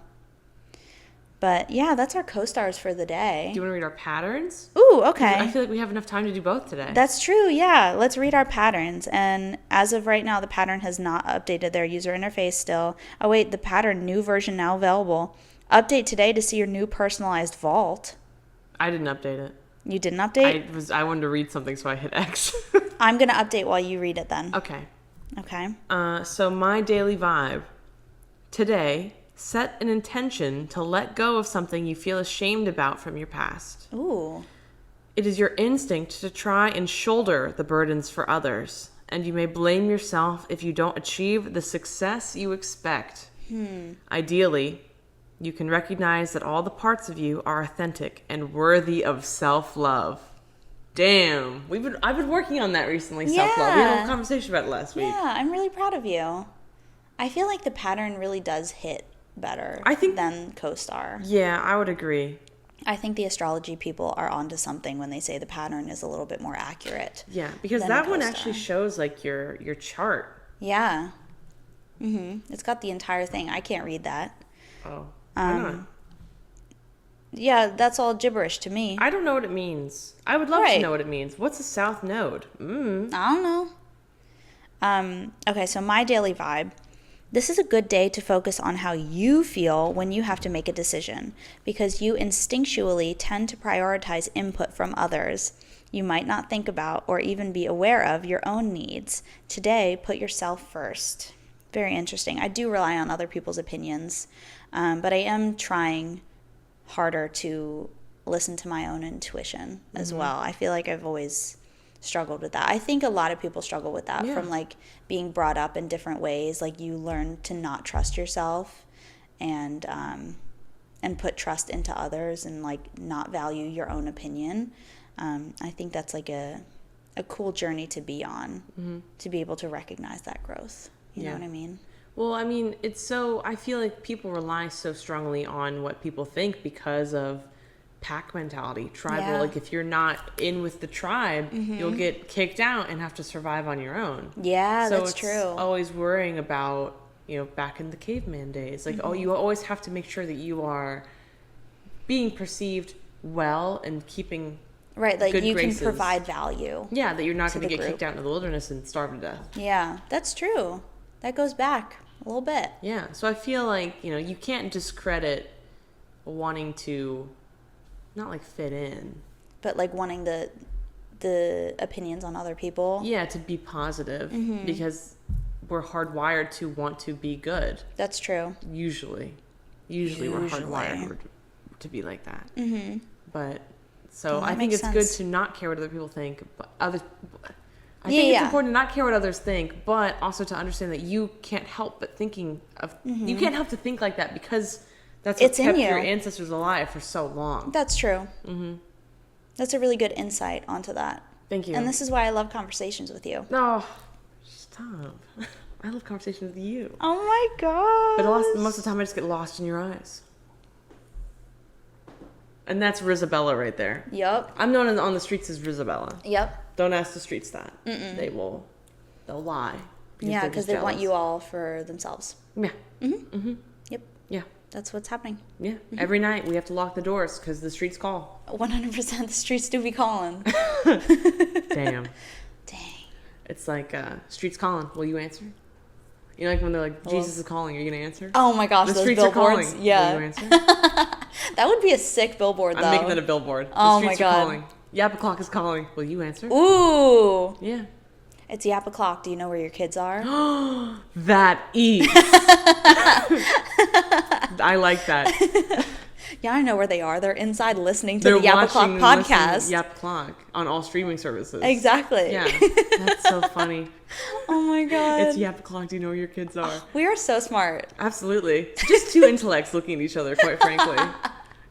Speaker 1: But yeah, that's our co-stars for the day.
Speaker 2: Do you want to read our patterns?
Speaker 1: Ooh, okay.
Speaker 2: I feel like we have enough time to do both today.
Speaker 1: That's true, yeah. Let's read our patterns. And as of right now, the pattern has not updated their user interface still. Oh wait, the pattern, new version now available. Update today to see your new personalized vault.
Speaker 2: I didn't update it.
Speaker 1: You didn't update?
Speaker 2: I wanted to read something, so I hit X.
Speaker 1: I'm going to update while you read it then.
Speaker 2: Okay.
Speaker 1: Okay.
Speaker 2: So my daily vibe today, set an intention to let go of something you feel ashamed about from your past.
Speaker 1: Ooh.
Speaker 2: It is your instinct to try and shoulder the burdens for others, and you may blame yourself if you don't achieve the success you expect. Ideally, you can recognize that all the parts of you are authentic and worthy of self-love. Damn. I've been working on that recently, self-love. We had a whole conversation about it last week.
Speaker 1: Yeah, I'm really proud of you. I feel like the pattern really does hit better than co-star.
Speaker 2: Yeah, I would agree.
Speaker 1: I think the astrology people are onto something when they say the pattern is a little bit more accurate.
Speaker 2: Yeah, because that one actually shows like your chart.
Speaker 1: Yeah. It's got the entire thing. I can't read that.
Speaker 2: Oh, why not?
Speaker 1: Yeah, that's all gibberish to me.
Speaker 2: I don't know what it means. I would love to know what it means. What's a south node?
Speaker 1: I don't know. Okay, so my daily vibe. This is a good day to focus on how you feel when you have to make a decision, because you instinctually tend to prioritize input from others. You might not think about or even be aware of your own needs. Today, put yourself first. Very interesting. I do rely on other people's opinions, but I am trying harder to listen to my own intuition as well. I feel like I've always struggled with that. I think a lot of people struggle with that from like being brought up in different ways. Like you learn to not trust yourself and put trust into others and like not value your own opinion. I think that's like a cool journey to be on, to be able to recognize that growth. You know what I mean?
Speaker 2: Well, I mean, I feel like people rely so strongly on what people think because of pack mentality, tribal. Like if you're not in with the tribe, you'll get kicked out and have to survive on your own.
Speaker 1: Yeah,
Speaker 2: so
Speaker 1: that's true.
Speaker 2: Always worrying about, back in the caveman days, like, you always have to make sure that you are being perceived well and keeping
Speaker 1: right, like
Speaker 2: good
Speaker 1: you
Speaker 2: graces.
Speaker 1: Can provide value.
Speaker 2: Yeah, that you're not going to get
Speaker 1: group.
Speaker 2: kicked out into the wilderness and starve to death.
Speaker 1: Yeah, that's true. That goes back a little bit.
Speaker 2: Yeah, so I feel like, you can't discredit wanting to not like fit in,
Speaker 1: but like wanting the opinions on other people.
Speaker 2: Yeah, to be positive because we're hardwired to want to be good.
Speaker 1: That's true.
Speaker 2: Usually we're hardwired to be like that. But so I think it's good to not care what other people think, but I think it's important to not care what others think, but also to understand that you can't help but thinking of you can't help to think like that because that's what kept your ancestors alive for so long.
Speaker 1: That's true. That's a really good insight onto that.
Speaker 2: Thank you.
Speaker 1: And this is why I love conversations with you.
Speaker 2: Oh, stop. I love conversations with you.
Speaker 1: Oh my God.
Speaker 2: But most of the time I just get lost in your eyes. And that's Isabella right there.
Speaker 1: Yep.
Speaker 2: I'm known on the streets as Isabella.
Speaker 1: Yep.
Speaker 2: Don't ask the streets that. They'll lie.
Speaker 1: Yeah, because they want you all for themselves.
Speaker 2: Yeah.
Speaker 1: Yep.
Speaker 2: Yeah.
Speaker 1: That's what's happening.
Speaker 2: Yeah. Every night we have to lock the doors because the streets call.
Speaker 1: 100% the streets do be calling.
Speaker 2: Damn.
Speaker 1: Dang.
Speaker 2: It's like, streets calling. Will you answer? You know, like when they're like, Jesus is calling, are you going to answer?
Speaker 1: Oh my gosh,
Speaker 2: the
Speaker 1: those
Speaker 2: streets
Speaker 1: billboards.
Speaker 2: Are calling.
Speaker 1: Yeah.
Speaker 2: Will you answer?
Speaker 1: That would be a sick billboard, though.
Speaker 2: I'm making that a billboard.
Speaker 1: Oh
Speaker 2: the streets
Speaker 1: my God.
Speaker 2: Are calling. Yap o'clock is calling. Will you answer?
Speaker 1: Ooh.
Speaker 2: Yeah.
Speaker 1: It's Yap o'clock. Do you know where your kids are?
Speaker 2: That eats. I like that.
Speaker 1: Yeah, I know where they are. They're inside listening to the Yap o'clock podcast.
Speaker 2: Yap o'clock on all streaming services.
Speaker 1: Exactly.
Speaker 2: Yeah. That's so funny.
Speaker 1: Oh my God.
Speaker 2: It's Yap o'clock. Do you know where your kids are?
Speaker 1: We are so smart.
Speaker 2: Absolutely. Just two intellects looking at each other, quite frankly.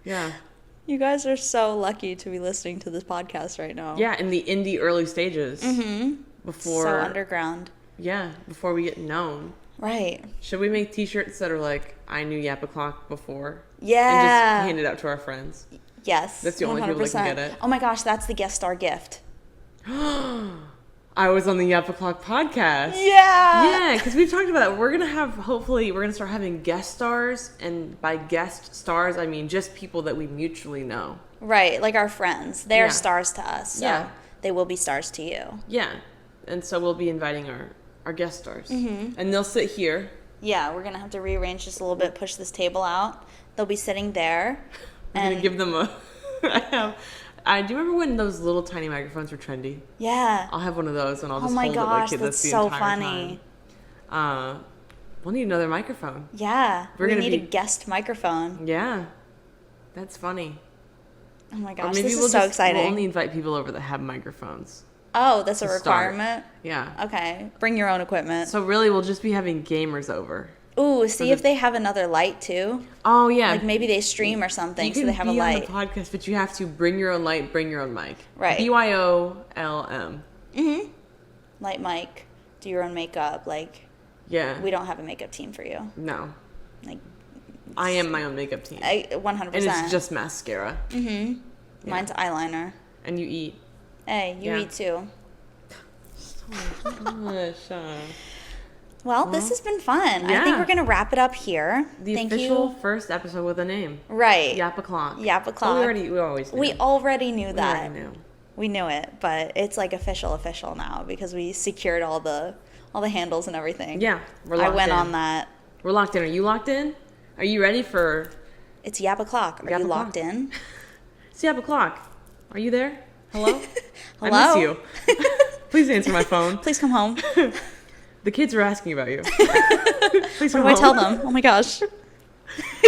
Speaker 2: Yeah.
Speaker 1: You guys are so lucky to be listening to this podcast right now.
Speaker 2: Yeah, in the indie early stages. Before.
Speaker 1: So underground.
Speaker 2: Yeah, before we get known.
Speaker 1: Right.
Speaker 2: Should we make t-shirts that are like, I knew Yap o'clock before?
Speaker 1: Yeah.
Speaker 2: And just hand it out to our friends?
Speaker 1: Yes.
Speaker 2: That's the only 100%. People that can get it.
Speaker 1: Oh my gosh, that's the guest star gift.
Speaker 2: I was on the Yap o'clock podcast.
Speaker 1: Yeah.
Speaker 2: Yeah, because we've talked about that. We're going to start having guest stars. And by guest stars, I mean just people that we mutually know.
Speaker 1: Right, like our friends. They're stars to us. So they will be stars to you.
Speaker 2: Yeah. And so we'll be inviting our guest stars. And they'll sit here.
Speaker 1: Yeah, we're going to have to rearrange just a little bit, push this table out. They'll be sitting there.
Speaker 2: I'm going to give them I do you remember when those little tiny microphones were trendy?
Speaker 1: Yeah.
Speaker 2: I'll have one of those and I'll just hold it like this the entire time. We'll need another microphone.
Speaker 1: Yeah.
Speaker 2: We're
Speaker 1: we
Speaker 2: gonna
Speaker 1: need
Speaker 2: be-
Speaker 1: a guest microphone.
Speaker 2: Yeah. That's funny.
Speaker 1: Oh my
Speaker 2: Or
Speaker 1: gosh,
Speaker 2: maybe
Speaker 1: this
Speaker 2: we'll
Speaker 1: is so
Speaker 2: just,
Speaker 1: exciting.
Speaker 2: We'll only invite people over that have microphones.
Speaker 1: Oh, that's a
Speaker 2: to start.
Speaker 1: requirement?
Speaker 2: Yeah.
Speaker 1: Okay. Bring your own equipment.
Speaker 2: So really, we'll just be having gamers over.
Speaker 1: Ooh, see if they have another light too.
Speaker 2: Oh, yeah.
Speaker 1: Like maybe they stream or something,
Speaker 2: you
Speaker 1: so
Speaker 2: can
Speaker 1: they have a
Speaker 2: be
Speaker 1: light.
Speaker 2: on the podcast, but you have to bring your own light, bring your own mic.
Speaker 1: Right.
Speaker 2: BYOLM.
Speaker 1: Light mic, do your own makeup. Like,
Speaker 2: Yeah.
Speaker 1: we don't have a makeup team for you.
Speaker 2: No.
Speaker 1: Like,
Speaker 2: I am my own makeup team.
Speaker 1: 100%.
Speaker 2: And it's just mascara.
Speaker 1: Mine's eyeliner.
Speaker 2: And you eat.
Speaker 1: Hey, you
Speaker 2: Yeah.
Speaker 1: eat too.
Speaker 2: Gosh.
Speaker 1: Well, this has been fun. I think
Speaker 2: Yeah.
Speaker 1: we're going to wrap it up here.
Speaker 2: The
Speaker 1: Thank
Speaker 2: official
Speaker 1: you.
Speaker 2: first episode with a name.
Speaker 1: Right.
Speaker 2: Yap o'clock.
Speaker 1: Yap
Speaker 2: Oh,
Speaker 1: o'clock.
Speaker 2: we always knew.
Speaker 1: We already knew
Speaker 2: We
Speaker 1: that.
Speaker 2: already knew.
Speaker 1: We knew it, but it's like official now because we secured all the handles and everything.
Speaker 2: Yeah, we're
Speaker 1: I
Speaker 2: locked
Speaker 1: went
Speaker 2: in.
Speaker 1: on that.
Speaker 2: We're locked in. Are you locked in? Are you ready for...
Speaker 1: It's Yap o'clock. Are
Speaker 2: Yap
Speaker 1: you
Speaker 2: o'clock.
Speaker 1: locked in?
Speaker 2: It's Yap o'clock. Are you there? Hello?
Speaker 1: Hello?
Speaker 2: I miss you. Please answer my phone.
Speaker 1: Please come home.
Speaker 2: The kids are asking about you. Please
Speaker 1: What
Speaker 2: come
Speaker 1: do I tell
Speaker 2: home.
Speaker 1: them? Oh my gosh.
Speaker 2: Dad,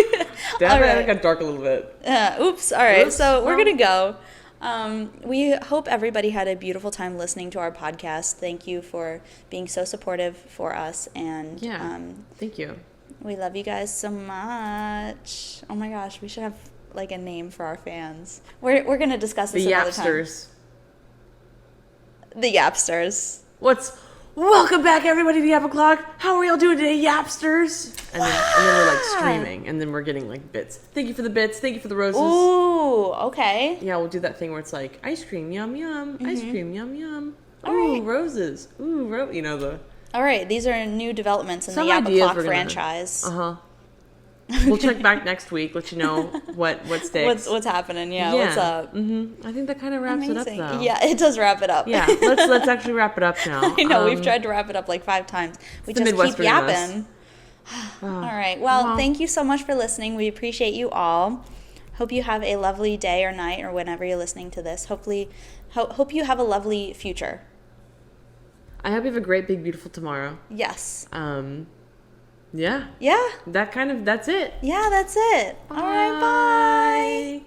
Speaker 1: All
Speaker 2: that
Speaker 1: right.
Speaker 2: got dark a little bit.
Speaker 1: Oops. All right.
Speaker 2: Oops.
Speaker 1: So we're
Speaker 2: Well.
Speaker 1: going to go. We hope everybody had a beautiful time listening to our podcast. Thank you for being so supportive for us. And
Speaker 2: Yeah. Thank you.
Speaker 1: we love you guys so much. Oh my gosh. We should have like a name for our fans. We're going to discuss this
Speaker 2: The
Speaker 1: another time.
Speaker 2: Yapsters.
Speaker 1: The Yapsters.
Speaker 2: Welcome back, everybody, to Yap o'clock. How are y'all doing today, Yapsters? And then we're like streaming, and then we're getting like bits. Thank you for the bits. Thank you for the roses.
Speaker 1: Ooh, okay.
Speaker 2: Yeah, we'll do that thing where it's like ice cream, yum yum, ice cream, yum yum.
Speaker 1: All
Speaker 2: Ooh,
Speaker 1: right.
Speaker 2: roses. Ooh, you know the.
Speaker 1: All right. These are new developments in
Speaker 2: Some
Speaker 1: the Yap
Speaker 2: ideas
Speaker 1: o'clock
Speaker 2: we're gonna-
Speaker 1: franchise.
Speaker 2: We'll check back next week. Let you know what sticks.
Speaker 1: What's happening? Yeah. What's up?
Speaker 2: Mm-hmm. I think that kind of wraps it up,
Speaker 1: Amazing.
Speaker 2: though.
Speaker 1: Yeah, it does wrap it up.
Speaker 2: Yeah. Let's actually wrap it up now.
Speaker 1: I know, we've tried to wrap it up like 5 times. We
Speaker 2: the
Speaker 1: just keep
Speaker 2: Midwestern in us.
Speaker 1: yapping. All right. Well, thank you so much for listening. We appreciate you all. Hope you have a lovely day or night or whenever you're listening to this. Hopefully, hope you have a lovely future.
Speaker 2: I hope you have a great, big, beautiful tomorrow.
Speaker 1: Yes.
Speaker 2: Yeah.
Speaker 1: Yeah.
Speaker 2: That's it.
Speaker 1: Yeah, that's it. All right. Bye.